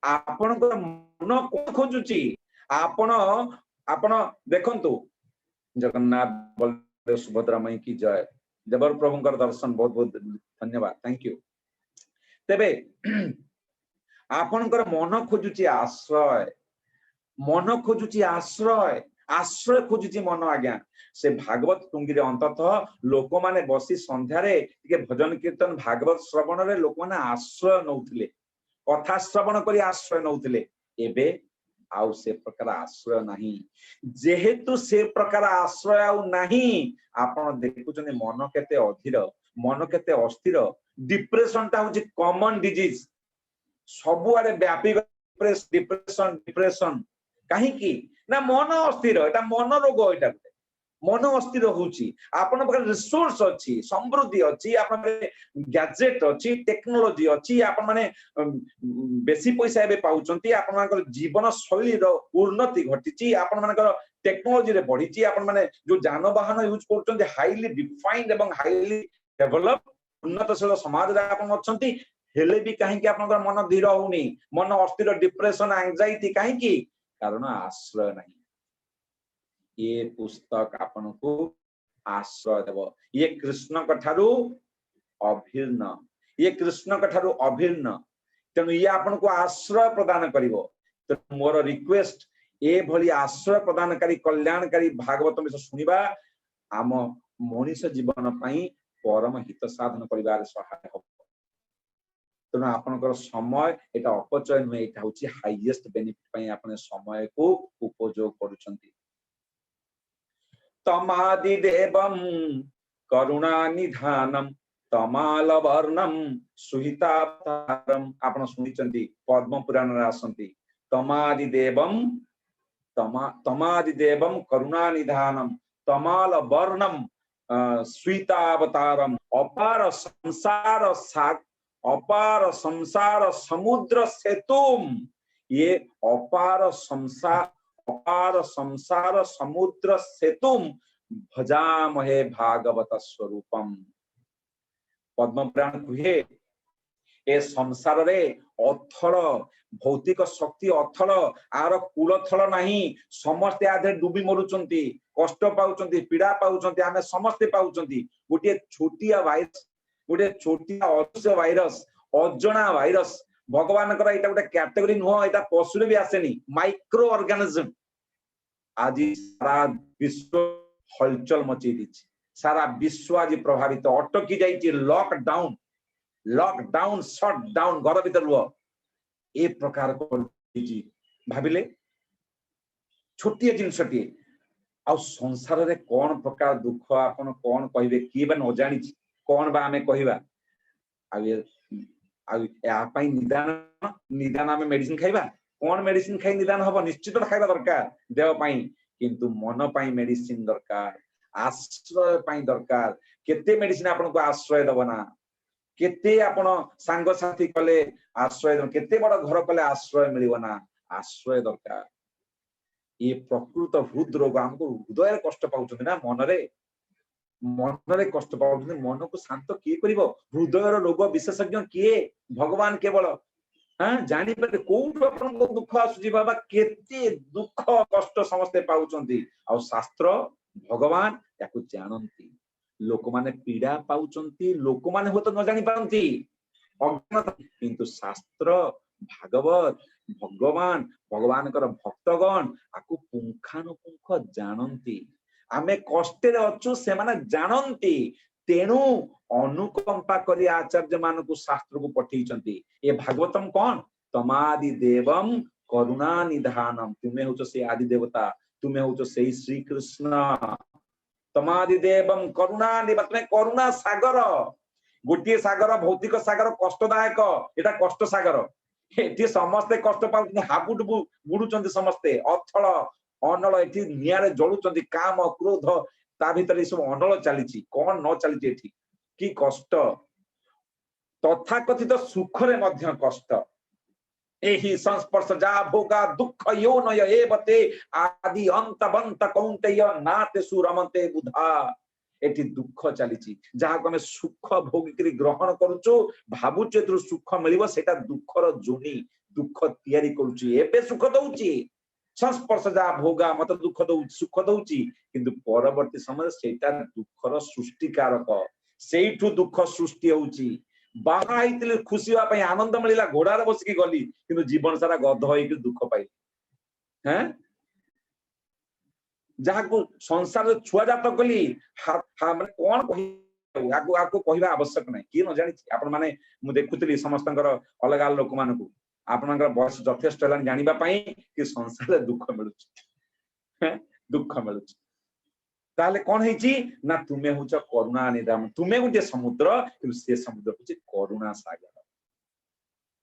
आपण मन को खोजुची आपण आपण देखंतु जगन्नाथ बलदेव सुभद्रा मई की जय। देवर प्रभुंकर दर्शन बहुत बहुत धन्यवाद थैंक यू। तेबे आपणकर मन खोजुची आश्रय मन खोजुची आश्रय आश्रय खोजुची मन। आज्ञा से भागवत टुंगी रे अंततः लोक माने बसी संध्या रे के भजन कीर्तन भागवत श्रवण रे लोक माने आश्रय नउथिले कथा श्रवण करी आश्रय नउथिले। एबे आउ से प्रकार आश्रय नहीं जेहेतु से प्रकार आश्रय आउ नहीं आपण देखुचने मन केते अधीर मन केते अस्थिर डिप्रेशन ता होची कॉमन डिजीज सबु आरे व्यापी डिप्रेशन डिप्रेशन कहीं की ना मन अस्थिर एटा मन रोग एटा मन अस्थिर होची आपण पाखरे रिसोर्स अछि समृद्धि अछि आपण गैजेट अछि टेक्नोलॉजी अछि आपण माने बेसी पैसा एबे पाउचंती आपण मानकर जीवन शैली रो उन्नति घटिची आपण मानकर टेक्नोलॉजी रे बढ़िची आपण माने जो जानवाहन यूज करचंती हाईली डिफाइंड एवं हाईली डेवलप उन्नतशील समाज रे आपण अछंती हेले भी कहीं कि आपण मन धीर होउनी मन अस्थिर डिप्रेशन एंजाइटी कहीं कि कारण आश्रय नहीं। ये पुस्तक आपन को आश्रय देव ये कृष्ण कठारु अभिन्न ये कृष्ण कठारु अभिन्न तेणु ये आपन को आश्रय प्रदान करिवो। तो मोर रिक्वेस्ट ए भली आश्रय प्रदानकारी कल्याणकारी भागवत में सुनिबा आम मनुष्य जीवन पई परम हित साधन करिवार सहाय हो। तेणु आपनकर समय एटा अपचय नुहे एटा होची हाईएस्ट बेनिफिट पई आपने समय को उपयोग करूछंती। तमादि देवम करुणा निधानम तमाल वर्णम सुहितावतारम आपण सुनिचंती पद्म पुराण रे आसंती तमादि देवम करुणा निधानम तमाल वर्णम स्वीतावतारम अपार संसार समुद्र सेतुम ये अपार संसार समुद्र सेतुम भजामहे भागवत स्वरूपम। पद्म पुराण कहे ए संसार रे अथल भौतिक शक्ति अथल आर कूलथल नहीं समस्ते आधे डुबी मरुचंती कष्ट पाउचंती पीड़ा पाउचंती आमे समस्ते पाउचंती गोटे छोटिया वायरस गोटे छोटिया अदृश्य वायरस अजଣା वायरस भगवान एटा गोटे कैटेगरी नुह एटा पशु भी आसेनी माइक्रो ऑर्गेनिज्म आज सारा विश्व हलचल मची दीची सारा विश्व आज प्रभावित अटकी जाइए लॉकडाउन शट डाउन घर भीतर रुह ए प्रकार भाविले छोटिए जिनसटी आ संसार रे कौन प्रकार दुख आपन कौन कहिबे की बा न जानि कौन बा हमें कहिबा आ निदान आमे मेडिसिन खाइबा कौन मेडिसिन खाई निदान हबो निश्चित खाइबा दरकार देह पाई किंतु मन पाई मेडिसिन दरकार आश्रय पाई दरकार केते मेडिसिन आपन को आश्रय दबना केते आपण सांग साथी कले आश्रय केते बड़ घर कले आश्रय मिलिबो ना आश्रय दरकार ये प्रकृत हृदरोग हमको हृदय कष्ट पाउछन ना मनरे कष्ट पाउछन मन को शांत किए करिवो हृदय रोग विशेषज्ञ किए भगवान केवल हां जानि पर कोउठ आपन को दुख आसुजी बाबा केते दुख कष्ट समस्ते पाउछंती आ शास्त्र भगवान याकु जानंती लोक माने पीड़ा पाउचंती लोक माने हो तो न जानि पारंती अज्ञानता किंतु शास्त्र भागवत भगवान कर भक्तगण आकु पुंखानुपुंख जानंती आमे कष्ट रे अछु से माने जानंती तेनु अनुकंपा करी आचार्य मान को शास्त्र को पठेइचंती ए भागवतम कौन तमादि देवम करुणा निधानम तुमे होचो से आदि देवता तुमे होचो से श्री कृष्ण तमादि देवम करुणा निधानम करुणा सागर गोटे सागर भौतिक सागर कष्टदायक एटा कष्ट सागर एठी समस्ते कष्ट पाउछन हाबुडुबु बुडुचंती समस्ते अथल अनल एठी नियारे जळुचंती काम क्रोध ता भितर सब अनल चलीची कोन न चलीची एठी की कष्ट तथाकथित सुख रे मध्य कष्ट एही संस्पर्श जा भोगा दुख यो नय एवते आदि अंतवंत कौंतेय नाते सुरमते बुधा एठी दुख चलीची जहा को हमें सुख भोगिकरी ग्रहण करूचो भाबुचे एथु सुख मिलिबो सेटा दुखर जोनी दुख तयारी करूची एबे सुख दउची संस्पर्श जा भोगा मत दुख दउची सुख दउची किंतु परवर्ती समय सेटा दुखर सृष्टिकारक सेइठु दुख सृष्टि होउची बाहा आइतिले खुशी वा पई आनंद मिलिला घोड़ार बसकी गली किंतु जीवन सारा गध होइके दुख पाई हैं जहा को संसार छुआ जात कली माने कोन कहि आगु कहिबा आवश्यक नै की न जानि आपण माने मु देखुतली समस्तंकर अलग अलग लोक मानकु आपनकर बयस यथेष्ट हलान जानिबा पई कि संसार दुख मिलुची हैं दुख मिलुची ताले कोन हेची ना तुमे होच करुणा निधान तुमे गुटे समुद्र कि से समुद्र होची करुणा सागर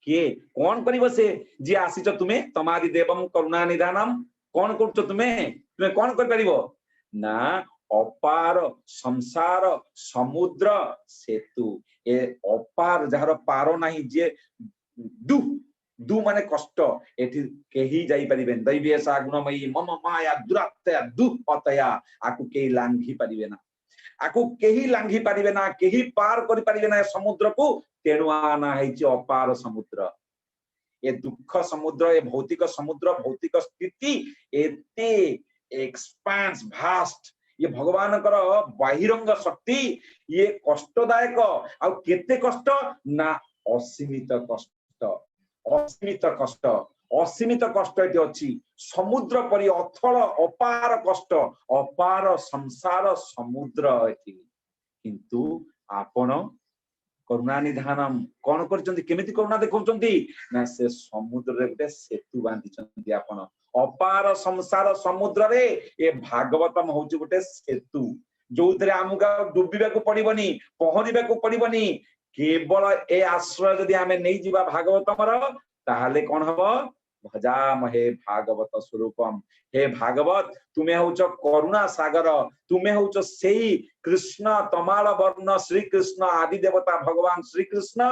के कोन करिवो से जे आसीच तुमे तमादि देवम करुणा निधानम कोन करछ तुमे कोन कर परिबो ना अपार संसार समुद्र सेतु ए अपार जहार पारो नाही जे दु माने कष्ट एठी केही जाई परिबेन दैवेशा गुणमयी मम माया दुरात्या दुपतया आकु केही लांघी परिबे ना आकु केही लांघी परिबे ना केही पार करि परिबे ना समुद्र को तेणु आना हेची अपार समुद्र ये दुख समुद्र ये भौतिक समुद्र भौतिक स्थिति एते एक्सपांस भास्ट ये भगवान कर बाहिरंग शक्ति ये कष्टदायक आ केते कष्ट ना असीमित कष्ट एटी अछि समुद्र परि अथल अपार कष्ट अपार संसार समुद्र एटी किंतु आपण करुणा निधानम कोन करचंती केमिति करुणा देखौचंती ना से समुद्र रे गोटे सेतु बांधिचंती आपण अपार संसार समुद्र रे ए भागवतम होउची गोटे सेतु जो थे आमको डुबा पड़ोनी पहरवा पड़ोनी केवल ए आश्रय जदि आम नहीं जीवा भागवतमर ताहले कौन हम भजाम हे भागवत स्वरूपम। हे भागवत तुम्हें हूच करुणा सागर, तुम्हें हूच से कृष्ण तमाल वर्ण श्री कृष्ण आदि देवता भगवान श्री कृष्ण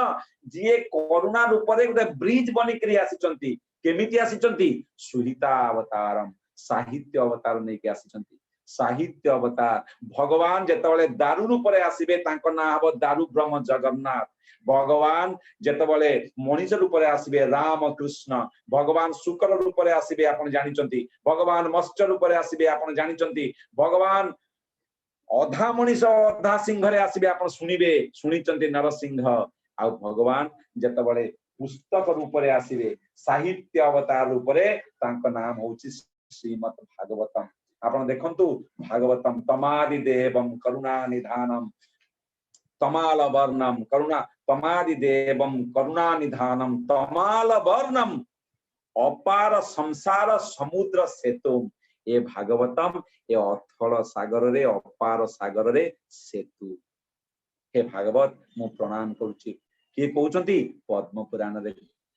जी करुणा रूप में गोटे ब्रिज बनिक आसी केमिति आसी सुहिता अवतारम साहित्य अवतार नहीं के आसी साहित्य अवतार। भगवान जेतबले दारू रूप में आसबे ना हम दारू ब्रह्म जगन्नाथ। भगवान जेतबले मनीष रूप में आसबे राम कृष्ण। भगवान शुक्र रूप में आसबे आपण जानिचंती। भगवान मत्स्य रूप में आसबे आपण जानिचंती। भगवान अधा मनीष अधा सिंह रे आसबे आपण सुनिबे सुनिचंती नरसिंह। आ भगवान जेतबले पुस्तक रूप में आसबे साहित्य अवतार रूप में तांको नाम होची श्रीमद् भागवतम। आपण देखंतु भागवतम तमादि देवम करुणा निधानम तमाल वर्णम करुणा तमादि देवम करुणा निधानम तमाल वर्णम अपार संसार समुद्र सेतु। ए भागवतम ए अथल सागर रे अपार सागर रे सेतु। हे भागवत मु प्रणाम करुछि। किए कहउछंती पद्म पुराण रे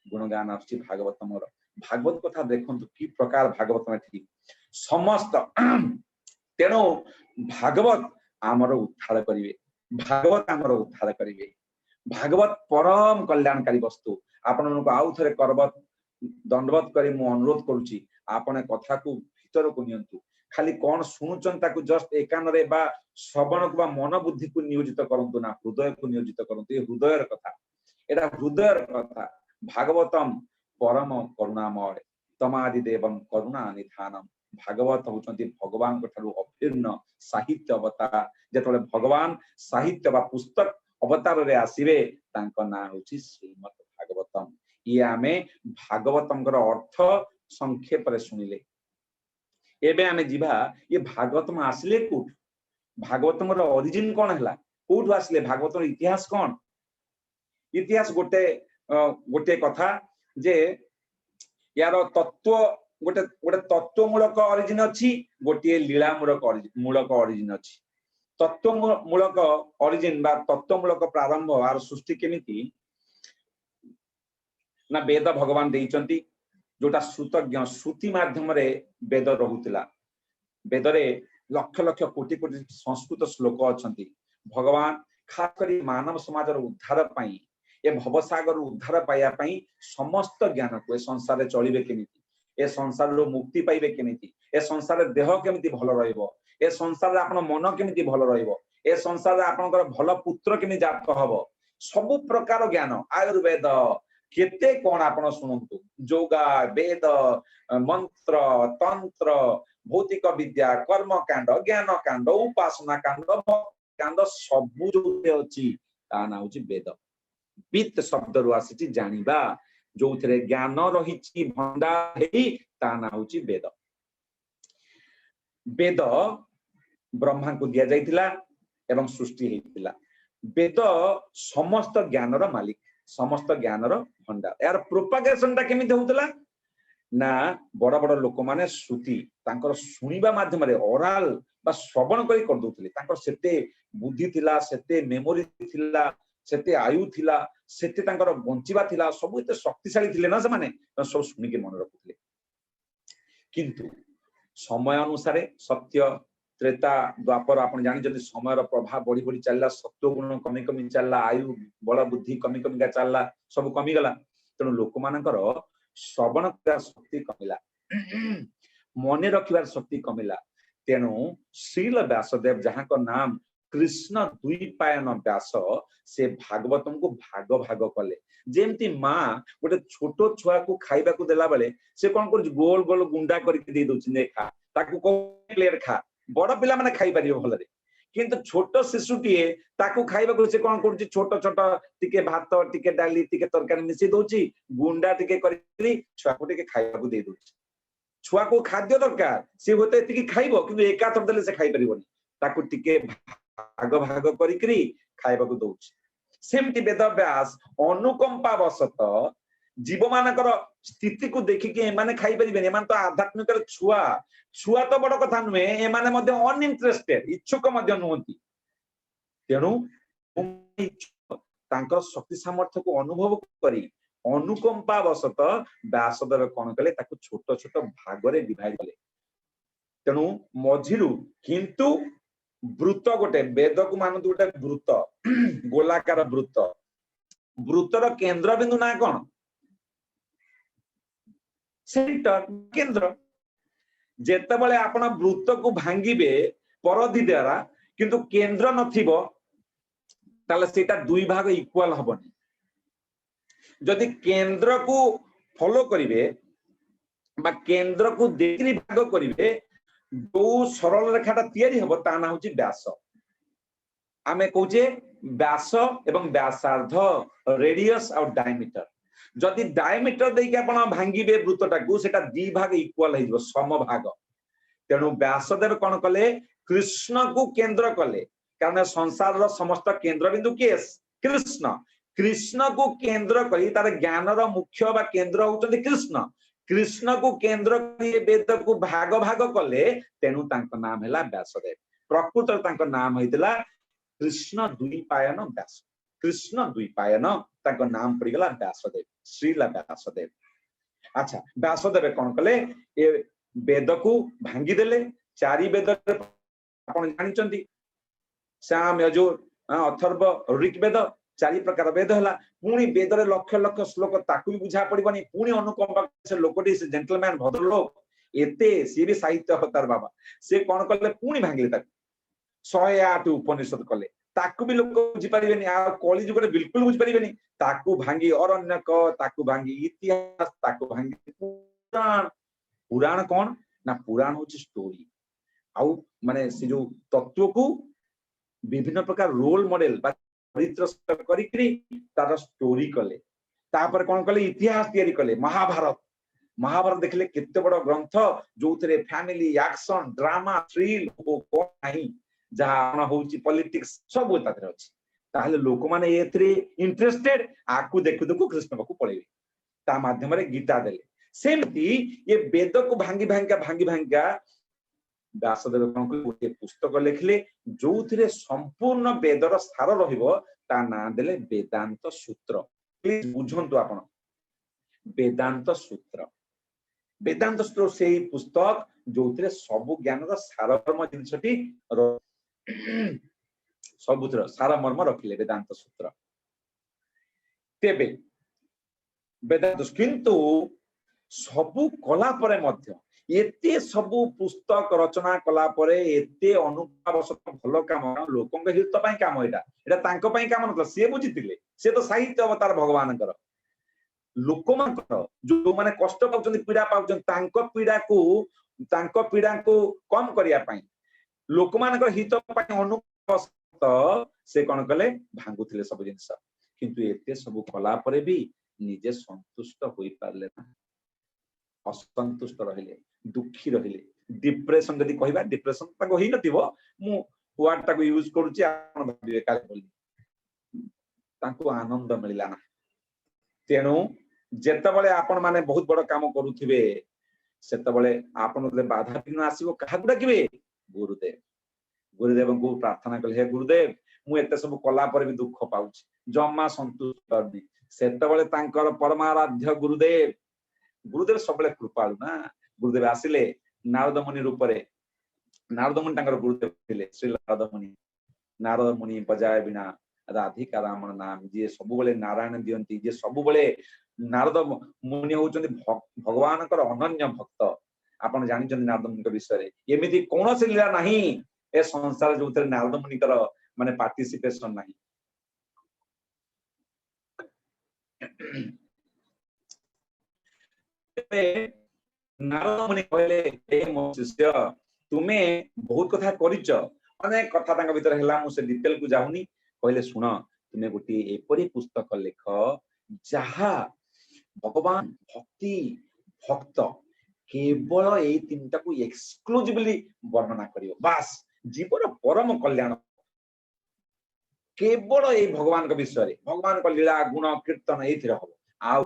गुणगान आछि भागवतम। भागवत कथा देखंतु कि प्रकार भागवतम थी समस्त तेणु भागवत आमर उद्धार करिवे। भागवत आमर उद्धार करिवे। भागवत परम कल्याणकारी वस्तु। आपण आउ थरे करबत दंडवत करी मु अनुरोध करुछि आपण कथा को भीतर को नियंतु। खाली कौन शुणुचन ताकू जस्ट एकान रे बा श्रवण को बा मन बुद्धि को नियोजित करंतु ना हृदय को नियोजित करंतु। ये हृदयर कथा एटा हृदयर कथा। भागवतम परम करुणामय तमादि देवम करुणा निधानम। भागवत होचंती भगवान ठारू अभिन्न साहित्य अवतार। जेतबले भगवान साहित्य बा पुस्तक अवतार रे आसीबे तांको ना होची श्रीमद् भागवतम। ये आमे भागवतम कर अर्थ संक्षेप रे सुनिले। एबे आमे जिभा ये भागवतम आसले कोठ भागवतम रो ओरिजिन कोन हला कोठ आसले भागवतम इतिहास कोन। इतिहास गोटे गोटे कथा जे यार तत्व गोटे गोटे तत्व मूलक ओरिजिन अछि गोटे लीला मूलक ओरिजिन अछि। तत्व मूलक ओरिजिन बा तत्व मूलक प्रारंभ आर सृष्टि केमिति ना वेद भगवान देइचंती जोटा श्रुतज्ञ श्रुति माध्यम रे वेद रहुतिला। वेद रे लक्ष लक्ष कोटि कोटि संस्कृत श्लोक अछंती। भगवान खास करी मानव समाज रो उद्धार पई ए भवसागर उद्धार पाया पई समस्त ज्ञान को ए संसार रे चलिबे केमिति ए संसार रो मुक्ति पाइबे केमिति ए संसार रे देह केमिति भलो रहइबो ए संसार रे आपन मन केमिति भलो रहइबो ए संसार रे आपनकर भलो पुत्र केमिति जात हबो सब प्रकार ज्ञान आयुर्वेद केते कोन आपण सुनंतु योगा वेद मंत्र तंत्र भौतिक विद्या कर्म कांड ज्ञान कांड उपासना कांड कांड सब जो अछि ता ना होची वेद। वित्त शब्द रु आसी जानिबा जो थरे ज्ञान रहिछि भंडार हेई ता ना होची वेद। वेद ब्रह्मा को दिया जाइतिला एवं सृष्टि हेतिला। वेद समस्त ज्ञान रो मालिक समस्त ज्ञान रो भंडार। यार प्रोपागेशन ता केमिति होतला ना बड़ बड़ लोक माने श्रुति तांकर सुनिबा माध्यम रे ओराल बा श्रवण करी कर दोतले। तांकर सेते बुद्धि थिला सेते मेमोरी थिला सेते आयु थिला सेते तांकर बंचिबा थिला सब एते शक्तिशाली थिले ना से माने सब सुनि के मन रखुतले। किंतु समय अनुसार सत्य त्रेता द्वापर आपण जानि जदि समय रो प्रभाव बढ़ी बढ़ी चलला सत्व गुण कमी कमी चलला आयु बल बुद्धि कमी कमी का चलला सब कमी गला। तेणु लोक मानकर श्रवण कर शक्ति कमिला मने रखिबार शक्ति कमिला। तेणु श्रील व्यासदेव जहाँ को नाम कृष्ण द्विपायन व्यास से भागवतम को भाग भाग कले। जेमती माँ गोटे छोटो छुआ को खाइबा को देला बेले से कोन कर गोल गोल गुंडा करके दे दोछि ने खा ताकू को प्लेट खा बड़ पिला माने खाइ परियो भलरे। किंतु छोट शिशुटीए ताकू खाइबा को से कोन करछि छोट छोट टिके भात टिके डाली टिके तरकारी मिसि दोछि गुंडा टिके करी छुआ को टिके खाइबा को दे दोछि। छुआ को खाद्य दरकार से होते एतिकी खाइबो किंतु एका थर देले से खाइ परिबोनी ताकू टिके भाग भाग करी खाइबा को दोछि। सेमति वेद व्यास अनुकंपा वशत जीव मानकर स्थिति को देखिके एमाने खाई परिबेनी एमान तो आध्यात्मिक छुआ छुआ तो बड़ कथा नुहे एमाने मध्ये अनइंटरेस्टेड इच्छुक मध्ये नुहंती तेणु तांकर शक्ति सामर्थ्य को अनुभव करी अनुकंपा वशत व्यासदेव कौन कले ताकू छोट छोट भागरे डिवाइड कले तेणु मझिरु किंतु वृत्त गोटे वेद को मानतु गोटे वृत्त गोलाकार वृत्त वृत्तर केंद्र बिंदु ना कौन सेंटर केंद्र जेतेबेले आपण वृत्त को भांगिबे परधि द्वारा किंतु केंद्र नथिबो ताले सेटा दुई भाग इक्वल हबनी जदि केंद्र को फॉलो करिवे बा केंद्र को देखि भाग करिवे जो सरल रेखाटा तयारी हबो ता ना होची व्यास आमे कहूचे व्यास एवं व्यासार्ध रेडियस और डायमीटर जदि डायमीटर देके आपण भांगिबे वृत्तटा को सेटा दी भाग इक्वल हेजो सम भाग तेणु व्यासदेव कोन कले कृष्ण को केंद्र कले कारण संसार रो समस्त केंद्र बिंदु केस कृष्ण कृष्ण को केंद्र करी तार ज्ञान रो मुख्य बा केंद्र होचंदी कृष्ण कृष्ण को केंद्र करी वेद को भाग भाग कले तेणु तांको नाम हैला व्यासदेव प्रकृत तांको नाम हैतला कृष्ण द्विपायन व्यास कृष्ण द्विपायन तांको नाम पड़ी गला व्यासदेव श्रीला व्यासदेव अच्छा व्यासदेव कोन कले ए वेद को भांगी देले चारि वेद आपण जानिचंती साम यजुर अथर्व ऋग्वेद चारि प्रकार वेद हला पुणी वेद रे लक्ष लक्ष श्लोक ताकू भी बुझा पड़िबनी पुणी अनुकंपा से लोकटी से जेंटलमैन भद्रलोक एते सी भी साहित्य अवतार बाबा से कोन करले पुणी भांगिले ताकू 108 उपनिषद कले ताकू भी लोक बुझी परिबेनी आ कली जुगरे बिल्कुल बुझी परिबेनी ताकू भांगी अरण्यक ताकू भांगी इतिहास ताकू भांगी पुराण पुराण कौन ना पुराण होची स्टोरी आउ माने से जो तत्व को विभिन्न प्रकार रोल मॉडल बा चरित्र करी तार स्टोरी कले तापर कोन कले इतिहास तयारी कले महाभारत महाभारत देखले केते बड़ ग्रंथ जो थरे फैमिली एक्शन ड्रामा थ्रिल को कोन नाही जहा होची पॉलिटिक्स सब तातिर अछि ताहले लोक माने एथरे इंटरेस्टेड आकु देखु देखु कृष्ण को पळेबे ता माध्यम रे गीता देले सेमती ये वेद को भांगी भांगा व्यासदेव गोटे पुस्तक लिखले जो थिरे संपूर्ण वेदर सार रहिबो ता ना देले वेदांत सूत्र प्लीज बुझंतु आपण वेदांत सूत्र से पुस्तक जो थिरे सब ज्ञान रो सारमर्म जिनसटी सबुतर सारमर्म रखिले वेदांत सूत्र तेबे वेदांत किंतु सबु कला परे मध्य एते सबु पुस्तक रचना कला परे एते अनुभावसत भलो काम लोकंक हित पई काम एटा तांको पई काम नतला से बुझितिले से तो साहित्य अवतार भगवानकर लोकमानकर जो माने कष्ट पाउचंदी पीड़ा पाउचंदी तांको पीड़ा को कम करिया पई लोकमानकर हित पई अनुभावसत से कोन कले भांगुथिले सब जिंस किंतु एते सबु कला परे भी निजे संतुष्ट होई पारले ना असंतुष्ट रहिले दुखी रहिले डिप्रेशन जदी कहबा डिप्रेशन ताको ही नथिबो मु वर्ड ताको यूज करूची आपण भाबिबे काले बोली ताको आनंद मिलिला ना तेनु जेतबेले आपण माने बहुत बड़ काम करूथिबे सेतबेले आपण ले बाधा बिघ्न आसीबो कहा गुडाकिबे गुरुदेव गुरुदेव को प्रार्थना कले हे गुरुदेव मु एते सब कला पर भी दुख पाउची जम्मा संतुष्ट करनी सेतबेले तांकर परमाराध्य गुरुदेव सबले कृपालु ना गुरुदेव आसिले नारद मुनि रूप रे नारद मुनि तांकर गुरुदेव थिले श्री नारद मुनि बजाय बिना राधिका रामन नाम जे सबुबले नारायण दियंती जे सबुबले नारद मुनि होचंदी भगवानकर अनन्य भक्त आपण जानिचंदी नारद मुनि विषय रे एमिति कोनोसी लीला नाही ए संसार जो नारद मुनिकर माने पार्टिसिपेशन नाही नारद मुनि कहले हे मो शिष्य तुमे बहुत कथा करिच अनेक कथा तांग भीतर हैला मु से डिटेल को जाउनी कहले सुन तुमे गोटी एपरी पुस्तक लेख जहा भगवान भक्ति भक्त केवल ए तीनटा को एक्सक्लूसिवली वर्णना करियो बस जीवन परम कल्याण केवल ए भगवान का विषय रे भगवान का लीला गुण कीर्तन एथिर हो आउ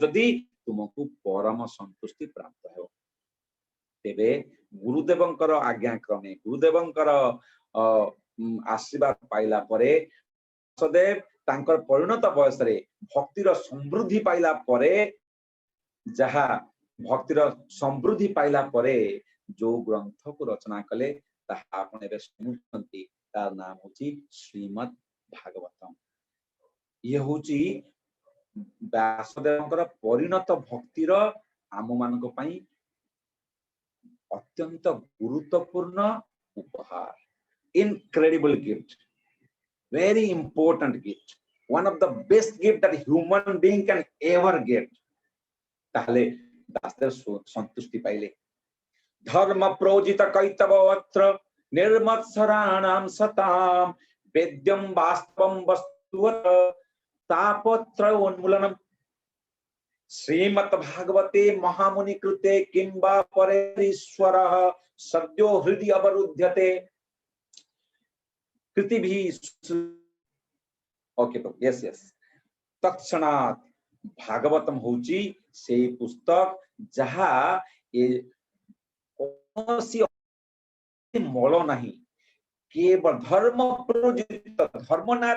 जदी तुमको परम संतुष्टि प्राप्त हो। तेबे गुरुदेवंकर आज्ञा क्रमे गुरुदेवंकर आशीर्वाद पाइला परे व्यासदेव तांकर परिणत बयस रे भक्तिर समृद्धि पाइला परे जहा भक्तिर समृद्धि पाइला परे जो ग्रंथ को रचना कले ताहा आपण एबे सुनुछंती तार नाम होची श्रीमद् भागवतम। ये होची व्यासदेवंकर परिणत भक्तिर आम मानक पई अत्यंत गुरुत्वपूर्ण उपहार, incredible gift, very important gift, one of the best gift that human being can ever get। ताहले व्यासदेव संतुष्टि पाइले। धर्म प्रोजित कैतवत्र निर्मत्सराणाम सताम वेद्यम वास्तवम वस्तुवत तापत्र उन्मूलनम। श्रीमद् भागवते महामुनि कृते किंबा परेश्वरः सद्यो हृदय अवरुध्यते कृति भी। ओके तो यस यस तत्क्षणात् भागवतम होची से पुस्तक जहा ए कोनसी मल नहीं केवल धर्म प्रोजित धर्म ना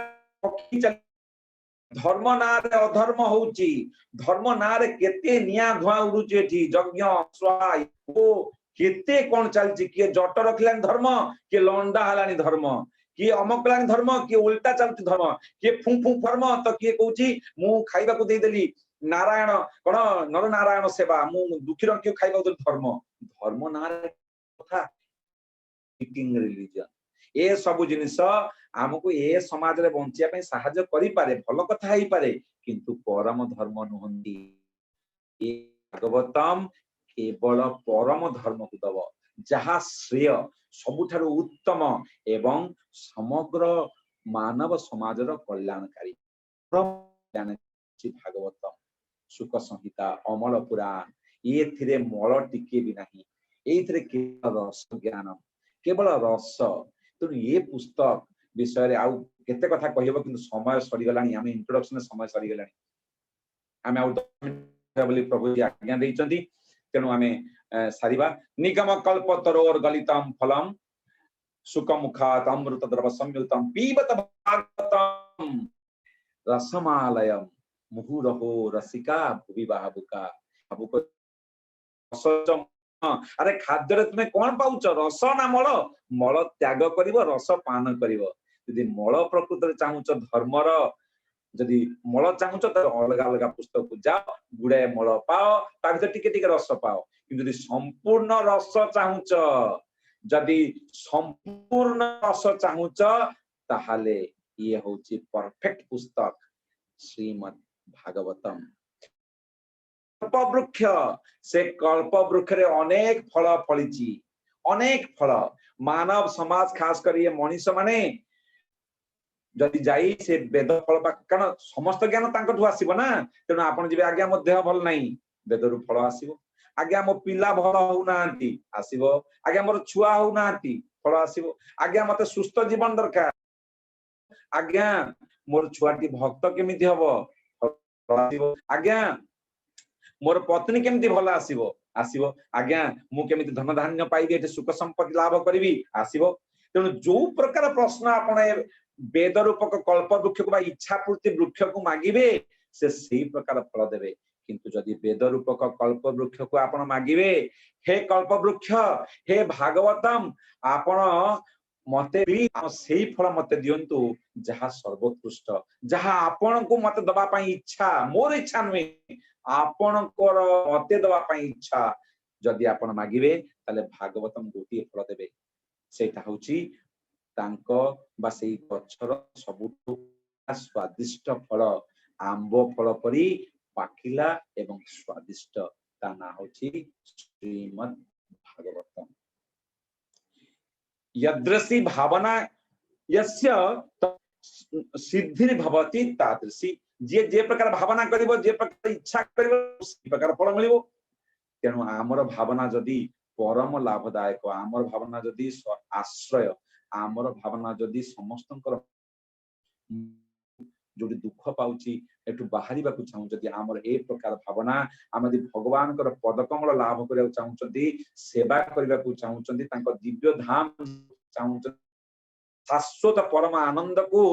धर्म नारे अधर्म होची धर्म नारे केते निया धुआ उडुची एठी यज्ञ स्वाय ओ केते कोन चलची के जट रखलानी धर्म के लंडा हलानी धर्म के अमकलानी धर्म के उल्टा चलती धर्म के फुफु धर्म तो के कहूची मु खाइबा को दे देली नारायण कोन नर नारायण सेवा मु दुखी रंग खाइबा को धर्म धर्म नारे कथा इटिंग रिलीजन ए सब जिनिस आमको ए समाज रे बंचिया पे सहायता करि पारे भलो कथा ही पारे किंतु परम धर्म नुहंती। ए भागवतम केवल परम धर्म को दब जहा श्रेय सबुठारु उत्तम एवं समग्र मानव समाज रो कल्याणकारी भागवतम सुख संहिता अमल पुराण ये थिरे मल टिके भी नहीं एथिरे केवल रस ज्ञान केवल रस। तो ये पुस्तक विषय आउ केते कथा कहबो किंतु समय सरी गलानी हम इंट्रोडक्शन समय सरी गलानी हम आउ बोली प्रभु जी आज्ञा दैचंती तेनु हमें सारिबा। निगम कल्प तरोर गलितम फलम सुख मुखात अमृत द्रव संयुतम पीबत भागवतम रसमालयम मुहुरहो रसिका भुवि बाहुका बाबुको रस। अरे खाद्य तुम्हें कौन पाउच रस ना मल मल त्याग करिवो रस पान करिवो। यदि मल प्रकृति चाहूच धर्मर जदि मल चाहूच तो अलग अलग पुस्तक को जाओ गुड़े मल पाओ ता भीतर टिके टिके रस पाओ किंतु यदि संपूर्ण रस चाहूच जदि संपूर्ण रस चाहूच ताहाले ये होची परफेक्ट पुस्तक श्रीमद् भागवतम। कल्प वृक्ष से कल्प वृक्ष रे अनेक फल फलिची अनेक फल मानव समाज खास कर ये मनीष माने जदि जाई से वेद फल कारण समस्त ज्ञान तांकठु आसीबो ना तेनु आपण जिबे आज्ञा मध्य भल नाही वेदरु फल आसीबो। आज्ञा मो पिला भल हो नांती आसीबो आज्ञा मोर छुआ हो नांती फल आसीबो। आज्ञा मते सुस्त जीवन दरकार आज्ञा मोर छुआटी भक्त केमिति हबो फल आसीबो। आज्ञा मोर पत्नी केमिति भल आसीबो आसीबो। आज्ञा मु केमिति धन धान्य पाइबी एटे सुख संपत्ति लाभ करिवि आसीबो। तेनु जो प्रकार प्रश्न आपण वेद रूपक कल्प वृक्ष को इच्छा पूर्ति वृक्ष को मागिबे से सही प्रकार फल देबे किंतु जदि वेद रूपक कल्प वृक्ष को आपण मागिबे हे कल्प वृक्ष हे भागवतम आपण मते भी सही फल मते दियंतु जहा सर्वोत्कृष्ट जहा आपण को मते दबा पई इच्छा मोर इच्छा नुई आपण को मते दबा पई इच्छा जदि आपण मागिबे ताले भागवतम गोटी फल देबे सेटा होची तांको बा सेई गछर सबुठु स्वादिष्ट फल आंबो फल परी पाकिला एवं स्वादिष्ट ता ना होची श्रीमद् भागवतम। यद्रसी भावना यस्य सिद्धि भवति तादृशी जे जे प्रकार भावना करिवो जे प्रकार इच्छा करिवो उसी प्रकार फल मिलिवो। तेनु आमर भावना जदि परम लाभदायक आमर भावना जदि आश्रय आमर भावना जदि समस्तंकर जो दुख पाउची एठु बाहरिबा को चाहूचंती हमर ए प्रकार भावना आम यदि भगवान कर पदकमल लाभ करिया चाहूचंती सेवा करिबा को चाहूचंती तांको दिव्य धाम चाहूचंती शाश्वत परम आनंद को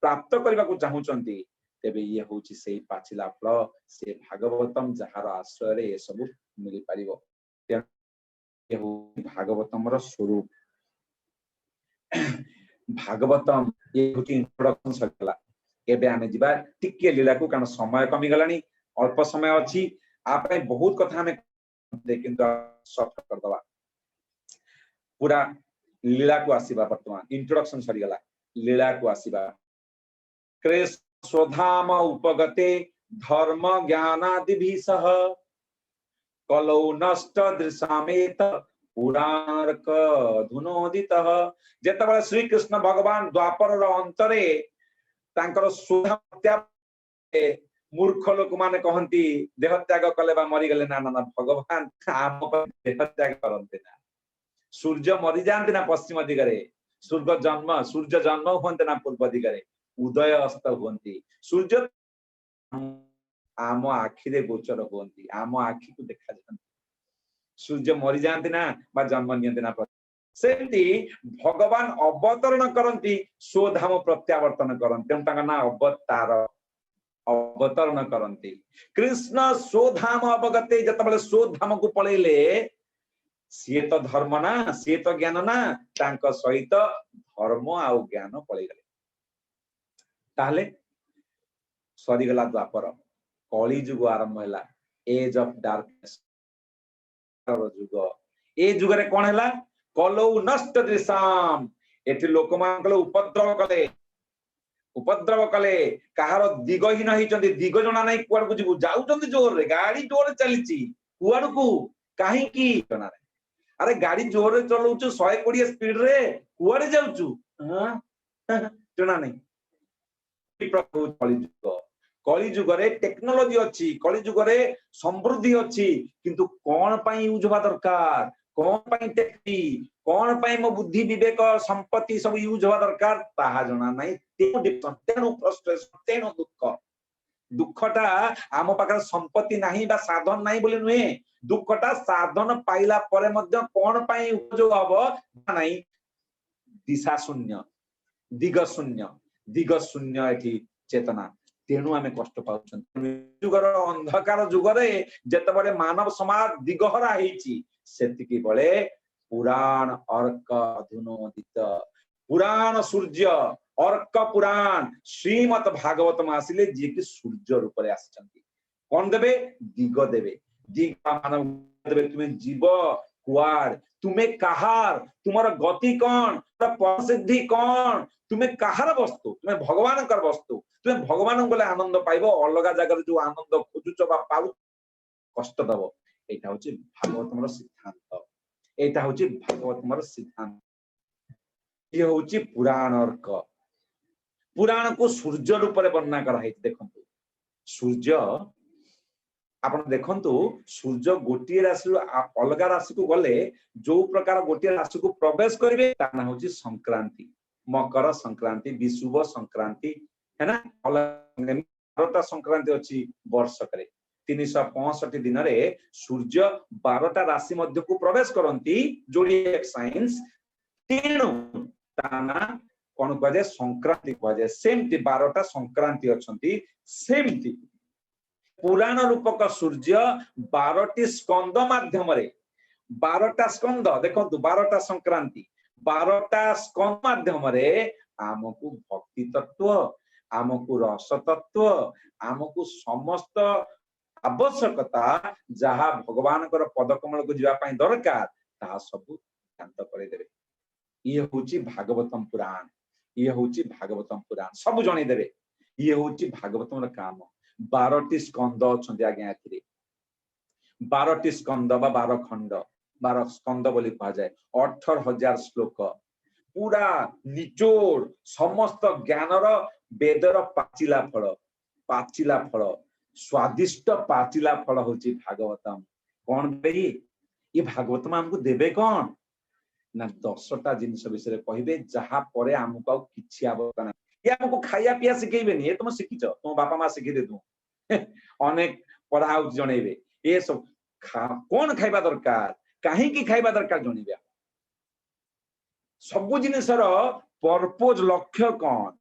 प्राप्त करने को चाहूचंती तेबे ये होची से पाचिला फल से भागवतम जहार आश्रय रे ये सब मिली परिबो ये हो भागवतम रो स्वरूप भागवतम ये होची इंट्रोडक्शन सकला एबे आमे जिबा टिके लीला को कारण समय कमी गलानी अल्प समय अछि आपे बहुत कथा हमें लेकिन शॉर्ट कर दवा पूरा लीला को आसीबा वर्तमान इंट्रोडक्शन सरी गला लीला को आसीबा कृष्ण स्वधाम उपगते धर्म ज्ञानादि सह कलौ नष्ट दृशामेत पुराणक धुनोदित जेतबळे श्री कृष्ण भगवान द्वापर रो अंतरे तांकर स्वधा मूर्ख लोक माने कहंती देह त्याग कले बा मरि गले ना ना भगवान आम पर देह त्याग करंते ना सूर्य मरि जानते ना पश्चिम दिगरे सूर्य जन्म होते ना पूर्व दिगरे उदय अस्त होती सूर्य आम आखिरे गोचर होती आम आखि को देखा जाती सूर्य मरि जानते ना बा जन्म नियंते ना सेमती भगवान अवतरण करती स्वधाम प्रत्यावर्तन करते तांका ना अवतार अवतरण करती कृष्ण स्वधाम अवगते जतबले स्वधाम को पळेले सी तो धर्म ना सी तो ज्ञान ना तांका सहित धर्म आ ज्ञान पळेगले ताहले सरीगला द्वापर कली जुग आरंभ हैला एज ऑफ डार्कनेस जुग ए जुग रे कोन हैला कलौ नष्ट दृशाम एठी लोक मानकले उपद्रव कले कहार दिगहीन होइचंती दिग जणा नै कुआड को जिबु जाउचंती जोर रे गाड़ी जोर चलीची कुआड को काहे की जणा रे अरे गाड़ी जोर रे चलौचु 120 स्पीड रे कुआड जाउचु हां जणा नै कली जुग रे टेक्नोलॉजी अच्छी कली जुग रे समृद्धि अच्छी किंतु कौन पाई यूज होगा दरकार कौन पाई टेक्नी कौन पाई मो बुद्धि विवेक संपत्ति सब यूज होगा दरकार ताहा जणा नाही तेनु फ्रस्ट्रेशन तेनु दुखटा आम पाखरे संपत्ति नाही बा साधन नाही बोले नुहे दुखटा साधन पाइला परे मध्य कौन पाई उपयोग हबो नाही दिशा शून्य दिग शून्य एठी चेतना तेणु आमे कष्ट पाउछन जुगर अंधकार जुगरे जेतबरे मानव समाज दिगहरा हेची सेतिकी बळे पुराण अर्क अधुनोदित पुराण सूर्य अर्क पुराण श्रीमद भागवत में आसिले जे कि सूर्य रूप रे आछंती कोन देबे दिग मानव देबे तुमे जीव कुआर तुमे कहार तुमर गति कौन प्रसिद्धि कौन तुम्हें कहार वस्तु तुम्हें भगवान कर वस्तु तुम्हें भगवान गले आनंद पाइबो अलगा जगह जो आनंद खोजुच बा पाउ कष्ट दबो एटा होची भागवतमर सिद्धांत एटा होची भागवतमर सिद्धांत ये होची पुराण अर्क पुराण को सूर्य रूप रे वर्णना करा है देखंतु सूर्य आपण देखंतु सूर्य गोटी राशि अलगा राशि को गले जो प्रकार गोटी राशि को प्रवेश करिवे ता ना होची संक्रांति मकर संक्रांति विषुव संक्रांति है ना 12टा संक्रांति अछि वर्ष करे 365 दिन रे सूर्य 12टा राशि मध्य को प्रवेश करंती जोडिएक साइंस तेणु ताना कोन कजे संक्रांति कजे सेमति 12टा संक्रांति अछंती सेमति पुराण रूपक सूर्य 12टी स्कंद माध्यम रे 12टा स्कंद देखंतु 12टा संक्रांति 12टा स्कंद माध्यम रे आमको भक्ति तत्व आमको रस तत्व आमको समस्त आवश्यकता जहा भगवान कर पदकमल को जीवा पई दरकार ता सब शांत करे देबे ये होची भागवतम पुराण सब जणी देबे ये होची भागवतम र काम 12टी स्कंद अछंती आज्ञा एथिरे 12टी स्कंद बा 12 खंड 12 स्कंद बोली कहा जाए 18,000 श्लोक पूरा निचोड़ समस्त ज्ञानर वेदर पाचिला फल स्वादिष्ट पाचिला फल होची भागवतम कौन देई ये भागवतम हमको देबे कौन ना 10टा जिनिस विषय कहबे जहा परे हमको किछि आवश्यकता नै ये हमको खाया पिया शिखेबेनी, ये तुम शिखिच तुम बापा माँ शिखी दे तू अनेक पढ़ा जणेबे ये सब कौन खाइबा दरकार कहीं खाइबा दरकार जणेबे सब जिनसर पर्पज लक्ष्य कौन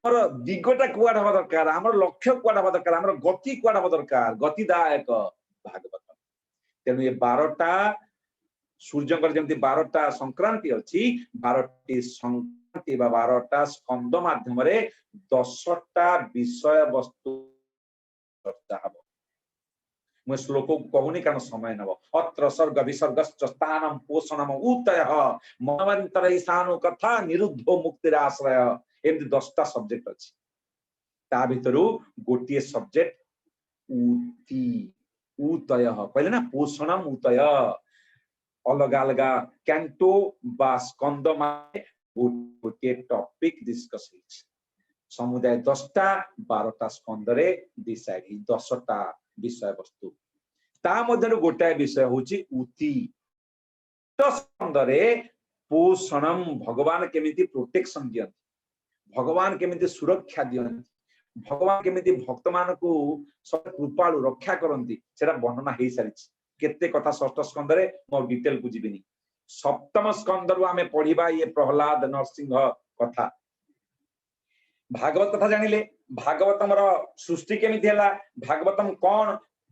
आमर दिगटा कुआड हवा दरकार आमर लक्ष्य कुआड हवा दरकार आमर गति कुआड हवा दरकार गतिदायक भागवत तेणु ये 12टा सूर्यंकर जमती 12टा संक्रांति अच्छी 12टी संक्रांति 12टा स्कंद माध्यम 10टा विषय वस्तु चर्चा हम मैं श्लोक को कहूनी कारण समय नब अत्र सर्ग विसर्गश्च स्थानम पोषणम उतय मनवंतर ईशानु कथा निरुद्धो मुक्तिराश्रय एमती 10टा सब्जेक्ट अच्छी ता भितरु गोटे सब्जेक्ट उति उतय कहले ना पोषणम उतय अलग अलग कैंटो बा स्कंद गोटे टॉपिक डिस्कस समुदाय 10टा 12टा स्कंदरे डिसाइड 10टा विषय वस्तु ता मध्यरु गोटाए विषय होची उति स्कंदरे पोषणम भगवान केमिति प्रोटेक्शन दियंती भगवान केमिति सुरक्षा दियंती भगवान केमिति भक्त मान को सब कृपालु रक्षा करंती सेरा वर्णना हेई सारिछि केते कथा षष्ठ स्कंदरे मो डिटेल को जिबिनी सप्तम स्कंदरु आमे पढिबा ये प्रहलाद नरसिंह कथा भागवत कथा जानिले भागवतम रो सृष्टि केमिति हला भागवतम कोन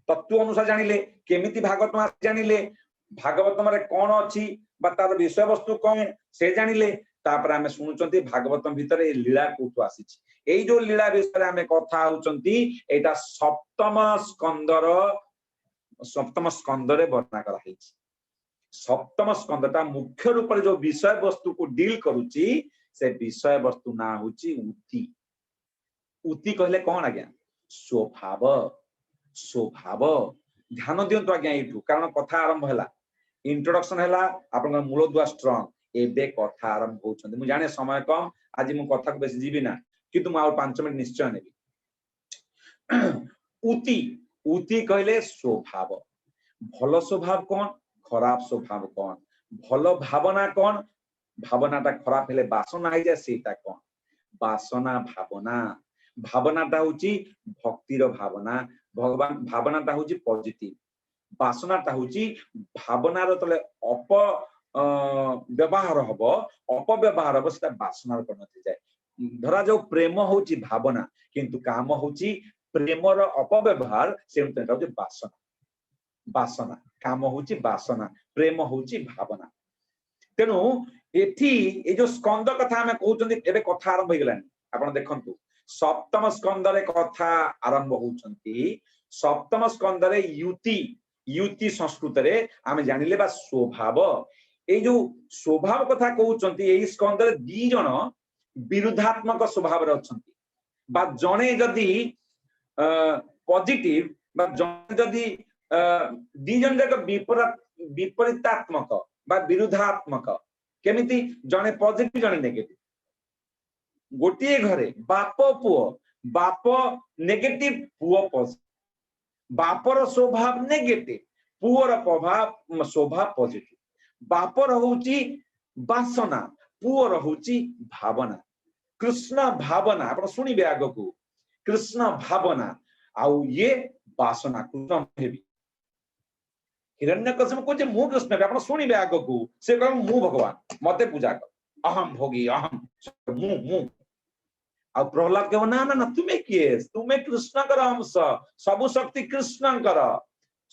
तत्व अनुसार जानिले केमिति भागवतम जानिले भागवतम रे कोन अछि बा तार विषय वस्तु कोन से जानिले तापर आमे सुनुचंती भागवतम भीतर ए लीला कोठु आसीछि एई जो लीला विषय आमे कथा होचंती एटा सप्तम स्कंदरे वर्णना करा हेछि सप्तम स्कंदटा मुख्य रूप जो विषय वस्तु को डील करूची से विषय वस्तु ना होची उति उति कहले कौन आज्ञा स्वभाव स्वभाव ध्यान दियंतु आज्ञा एठू कारण कथा आरंभ हैला इंट्रोडक्शन हैला आपन मूलदुआ स्ट्रांग एबे कथा आरंभ होचंदी मु जाने समय कम आज मु कथा को बेसी जीबी ना किंतु मु और 5 मिनिट निश्चय नेबी उति उति कहले स्वभाव भलो स्वभाव कौन खराब स्वभाव कौन भलो भावना कौन भावनाटा खराब हेले वासना हो जाए सेटा कौन वासना भावना भावनाटा होची भक्तिर भावना भगवान भावनाटा होची पॉजिटिव वासनाटा होची भावनार तले अप व्यवहार हबो अपव्यवहार हबो सेटा वासनार परिणत जाए धरा जो प्रेम होची भावना किंतु काम होची प्रेमर अपव्यवहार सेटा होची वासना वासना काम होची वासना प्रेम होची भावना तेनु एठी ए जो स्कंद कथा हमें कहउचंदी एबे कथा आरंभ होइगलानी आपण देखंतु सप्तम स्कंद रे कथा आरंभ होउचंती सप्तम स्कंद रे युति संस्कृत रे आमे जानिले बा स्वभाव ए जो स्वभाव कथा कहउचंती एई स्कंद रे दी जण विरुद्धात्मक स्वभाव रे अछंती बा जणे जदी पॉजिटिव बा जणे जदी दी जण जक विपरीतात्मक बा विरुद्धात्मक केमिति जने पॉजिटिव जने नेगेटिव गोटे घरे बाप पुओ बाप नेगेटिव पुओ पॉजिटिव बापर स्वभाव नेगेटिव पुओर प्रभाव स्वभाव पॉजिटिव बापर होची वासना पुओर होची भावना कृष्ण भावना आपण सुनिबे आगो को कृष्ण भावना आउ ये वासना कृष्ण हेबी हिरण्यकशिपु को जे मु कृष्ण आपण सुनिबे आगो को से कह मु भगवान मते पूजा कर अहम भोगी अहम मु आ प्रहलाद कहबो ना ना ना तुमे किए तुमे कृष्ण कर अंश सब शक्ति कृष्ण कर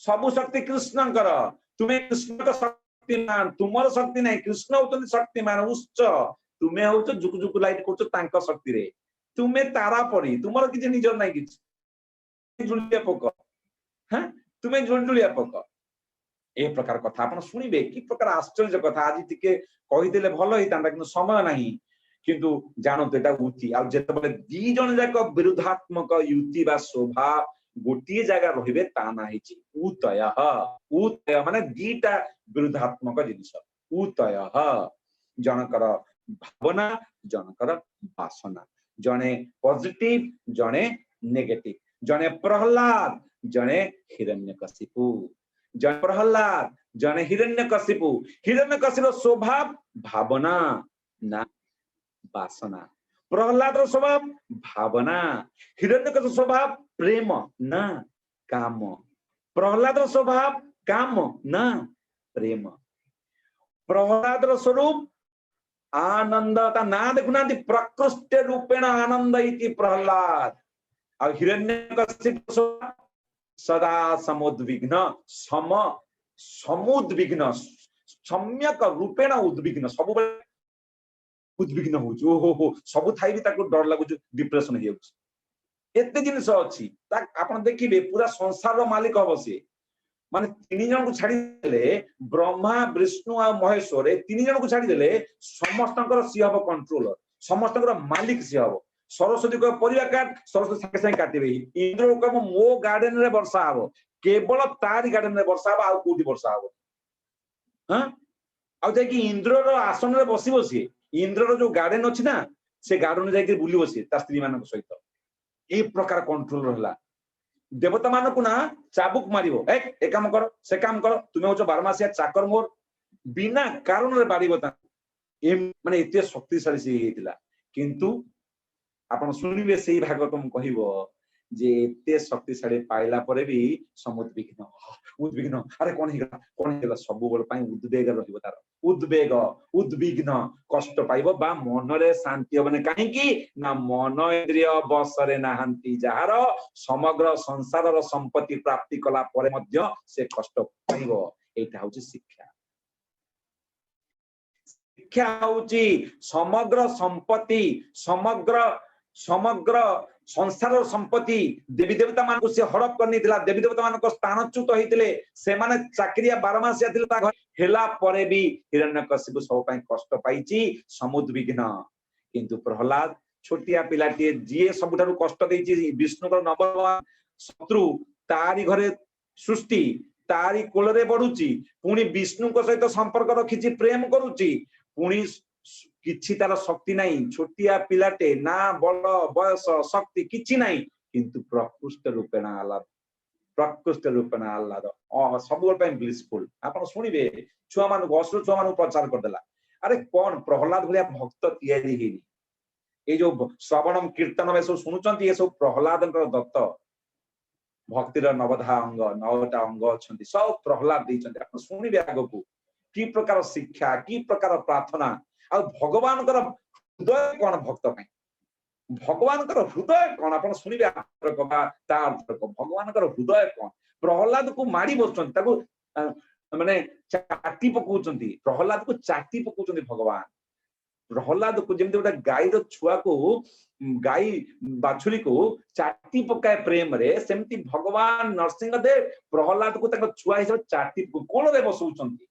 सब शक्ति कृष्ण कर तुमे कृष्ण का शक्तिमान तुमर शक्ति नहीं कृष्ण होतन शक्तिमान उच्च तुमे होत जुक जुक लाइट करछ तांका शक्ति रे तुमे तारा परी तुमर किछ निजर नहीं किछ जुलिया पक हां तुमे जुलिया पक ए प्रकार कथा आपण सुनिबे कि प्रकार आश्चर्य कथा आज टिके कहि देले भलो ही तांडा कि समय नाही किंतु जानत एटा उति आ जेते बले दी जण जाक विरुद्धात्मक युति बा स्वभाव गोटिए जगह रहिबे ता ना हिची उतय माने दीटा विरुद्धात्मक जिनिस उतय जनकर भावना जनकर वासना जने पॉजिटिव जने नेगेटिव जने प्रहलाद जने हिरण्यकशिपु जन प्रहलाद जने हिरण्यकशिपु स्वभाव भावना ना वासना प्रहलाद स्वभाव भावना, हिरण्यकश्यप स्वभाव प्रेम ना काम, प्रहलाद स्वभाव काम ना प्रेम, प्रहलाद स्वरूप आनंद, ना देखुना प्रकृष्ट रूपेण आनंद इति प्रहलाद, और हिरण्यकश्यप सदा समुद्विग्न, समुद्विग्न सम्यक रूपेण उद्विग्न, सब उद्विग्न हो सब थाई भी ताको डर लागु, डिप्रेशन हो एते जिनिस अछि। आपण देखिबे पूरा संसार मालिक हबो से, माने तीन जन को छाड़ी देले, ब्रह्मा विष्णु और महेश्वर ए तीन जन को छाड़ी देले समस्तकर सी हबो कंट्रोलर, समस्तकर मालिक सी हबो। सरस्वती को परिवा काट, सरस्वती संगे संगे काटिबे। इंद्र को मो गार्डन रे वर्षा हबो, केवल तारी गार्डन रे वर्षा हबो, आ कोठी वर्षा हबो। हां आ जाय कि इंद्र रो आसन रे बसिबो सी, इंद्र रो जो गार्डन अछि ना, से गार्डन रे जाय कि बुलिबो सी ता स्त्री मानक सहित। ए प्रकार कंट्रोल रहला। देवता मान को ना चाबुक मारिबो, ए काम कर से काम कर, तुमे होचो बारमासिया चाकर मोर, बिना कारण रे बाड़ीबो ता। ए माने एते शक्तिशाली से हेतिला। किंतु आपण सुनिबे सेही भागवतम कहिबो जे एते शक्तिशाली पाइला परे भी समुद्विग्न, उद्विग्न, अरे कोन हेला सब बल पई उद्वेग रहिबो तार, उद्वेग उद्विग्न कष्ट पाइबो बा मन रे शांति होबने। काहे कि ना मन इंद्रिय बसरे नाहंती, जहार समग्र संसार रो संपत्ति प्राप्ति कला परे मध्य से कष्ट पाइबो। एटा होची शिक्षा। शिक्षा होची समग्र संपत्ति, समग्र संसार संपत्ति देवी देवता मान को से हड़प करनी थिला। देवी देवता मान को स्थानच्युत होइतिले, से माने चाकरिया 12 मास आथिले ता घर हेला परे भी हिरण्यकशिपु सब पई कष्ट पाइची, समुद्विग्न। किंतु प्रहलाद छोटिया पिलाटी जे सबठारु कष्ट देइची, विष्णु को नंबर शत्रु, तारी घरे सृष्टि, तारी कोलरे बढ़ुची, पुणी विष्णु को सहित संपर्क रखिची, प्रेम करूची, पुणी किछि तार शक्ति नहीं, छोटिया पिलाटे ना बल बयस शक्ति किछि नहीं, किंतु प्रकृष्ट रूपेण आह्लाद, प्रकृष्ट रूपेण आह्लाद सब ब्लिसफुल। आपण सुनिबे छुआ मान असुर छुआ मान प्रचार कर देला। अरे कौन प्रहलाद भलिया भक्त तैयारी हेनी, ए जो श्रवणम कीर्तन में सब सुनुचंती, ये सब प्रहलाद दत्त भक्तिर नवधा अंग, 9टा अंग अछंती, सब प्रहलाद देइचंती। आपण सुनिबे आगो की प्रकार शिक्षा, की प्रकार प्रार्थना, आ भगवान हृदय कौन भक्त पाई, भगवान हृदय कौन आपण सुनिबे भगवान हृदय कौन। प्रहलाद को माड़ी बसुचंती, ताको माने चाटी पकाउचंती, प्रहलाद को चाटी पकाउचंती भगवान। प्रहलाद को जेमते गोटा गाई रो छुआ को, गाई बाछुरी को चाटी पकाए प्रेम रे, सेमती भगवान नरसिंहदेव प्रहलाद को ताको छुआ हिसाब चाटी कोन रे बसउचंती।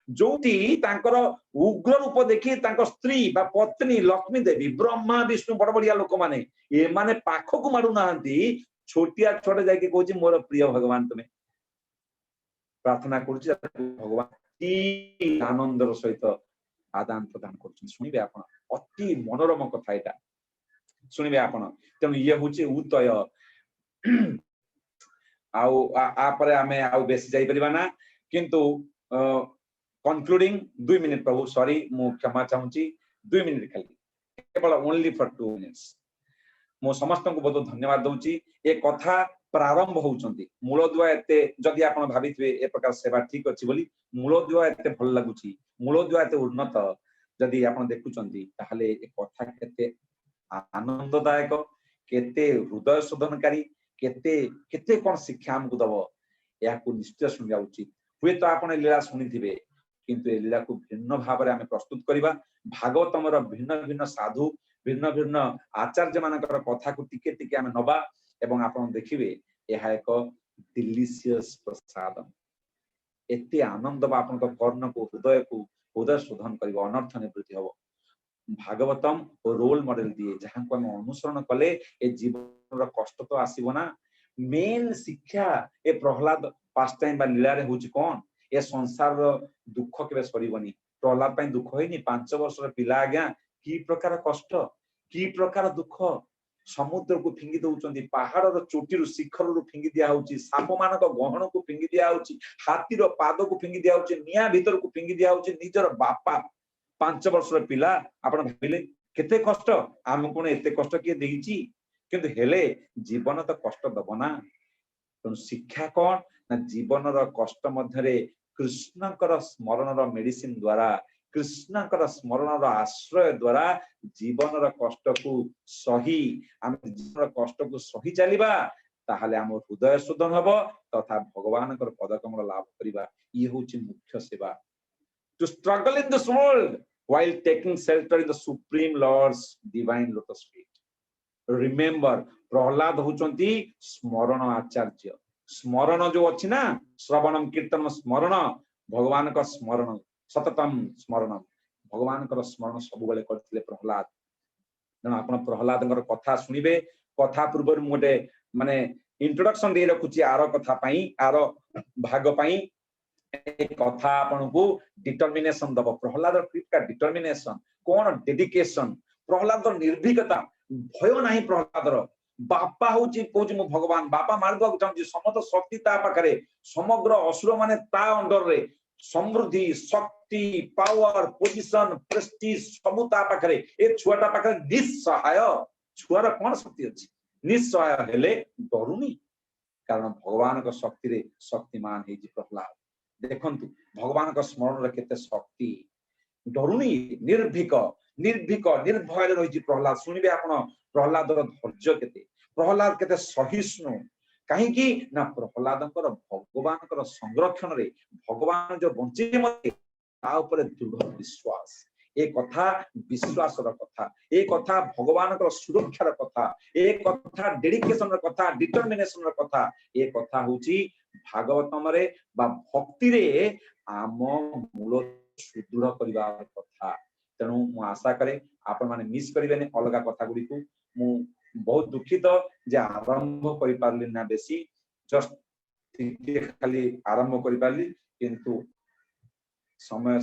जोटी तांकर उग्र रूप देखी तांकर स्त्री बा पत्नी लक्ष्मी देवी, ब्रह्मा विष्णु बड़ बड़िया लोक माने ए माने पाखो को मारु नाहंती, छोटिया छोटे जाके कहूची मोर प्रिय भगवान तुम्हें प्रार्थना करूची, भगवान की आनंदर सहित आदान प्रदान करूची। सुनिबे आपण अति मनोरम कथा एटा, सुनिबे आपण। तेनु ये होची उतय आउ आ परे आमे आउ बेसी जाई परिबा ना, किंतु कंक्लूडिंग 2 मिनिट प्रभु, सॉरी मु क्षमा चाहूची, 2 मिनिट खाली, केवल ओनली फॉर 2 मिनिट्स। मु समस्त को बहुत धन्यवाद दउची। ए कथा प्रारंभ होउचंती मूलदुआ एते, जदि आपण भाबिथबे ए प्रकार सेवा ठीक अछि बोली, मूलदुआ एते भल लागुची, मूलदुआ एते उन्नत जदि आपण देखुचंती, ताहले ए कथा केते आनंददायक, केते हृदय शोधनकारी, केते केते कोन शिक्षा हमकु दबो, याकु निश्चय सुनिया उचित। हुए तो आपण लीला सुनिथिबे, किंतु ए लीला को भिन्न भाव में आमे प्रस्तुत करिबा। भागवतमर भिन्न भिन्न साधु, भिन्न भिन्न आचार्य मानकर कथा को टिके टिके आमे नबा, एवं आपण देखिबे एहा एक डिलीशियस प्रसाद, एते आनंद बा आपण कर्ण को, हृदय को हृदय शोधन करिबो, अनर्थ निवृत्ति हबो। भागवतम रोल मॉडल दिए, जहां को हम अनुसरण कले ए जीवन रो कष्ट तो आसीबो ना। मेन शिक्षा ए प्रहलाद पास्ट टाइम बा लीला रे होची कोन, ए संसार दुख केबे सरीबनी। प्रहलाद पई दुख होइनी, 5 वर्षर पिला आज्ञा की प्रकार कष्ट, की प्रकार दुख, समुद्र को फिंगी दउचंदी, पहाड़ रो चोटी रो शिखर रो फिंगी दिया होची, साप मानक गहण को फिंगी दिया होची, हाथी रो पाद को फिंगी दिया होची, निया भीतर को फिंगी दिया होची। निजर बापा 5 वर्षर पिला आपण भाबिले केते कष्ट आम कोन एते कष्ट किए देइची किंतु हेले जीवन तो कष्ट दब ना तेणु शिक्षा कौन ना जीवन कष्ट मध्य कृष्णकर स्मरण मेडिसिन द्वारा कृष्णकर स्मरण आश्रय द्वारा जीवन कष्ट को सही आम जीवन कष्ट को सही चलवा ताहले आम हृदय शोधन हम तथा भगवान पदकमल लाभ करवा ये हूँ मुख्य सेवा to struggle in this world while taking shelter in the supreme lord's divine lotus feet remember Prahlad होचंती स्मरण आचार्य स्मरण जो अच्छी ना श्रवणम कीर्तनम स्मरण भगवान का स्मरण सततम स्मरण भगवान का स्मरण सब बेले करथिले प्रहलाद तेणु आपण प्रहलाद कथा शुणिबे कथा पूर्व गोटे माने इंट्रोडक्शन दे रखुची आर कथा पई आर भाग पई कथा आपण को डिटर्मिनेशन दब प्रहलाद का डिटर्मिनेशन कौन डेडिकेशन प्रहलाद निर्भीकता भय नाही प्रहलादर बापा होची कोची मु भगवान बापा मारबा चाहूची समस्त शक्ति ता पाखरे समग्र असुर माने ता अंडर रे समृद्धि शक्ति पावर पोजीशन प्रेस्टीज सब ता पाखरे ए छुआटा पाखरे निस्सहाय छुआर कोन शक्ति अछि निस्सहाय हेले डरुनी कारण भगवान को शक्ति रे शक्तिमान हे जी प्रहलाद देखंतु भगवान का स्मरण केते शक्ति डरुनी निर्भीक निर्भीक निर्भय रही प्रहलाद शुणिबे आपण प्रहलादर धैर्य केते प्रहलाद केते सहिष्णु कहीं ना प्रहलाद भगवान संरक्षण रे भगवान जो बंचे मते ता ऊपर दृढ़ विश्वास ए कथा विश्वासर कथा ए कथा भगवान सुरक्षार कथा ए कथा डेडिकेशन कथा डिटर्मिनेशन कथा ए कथा होची भागवतम रे बा भक्ति रे आम मूल सुदृढ़ करबा कथा तेणु मु आशा करे आपण माने मिस करिबेनी अलगा कथा गुडी को मु बहुत दुखित जे आरंभ करि पारली ना बेसी जस्ट खाली आरंभ करि पारली किंतु समय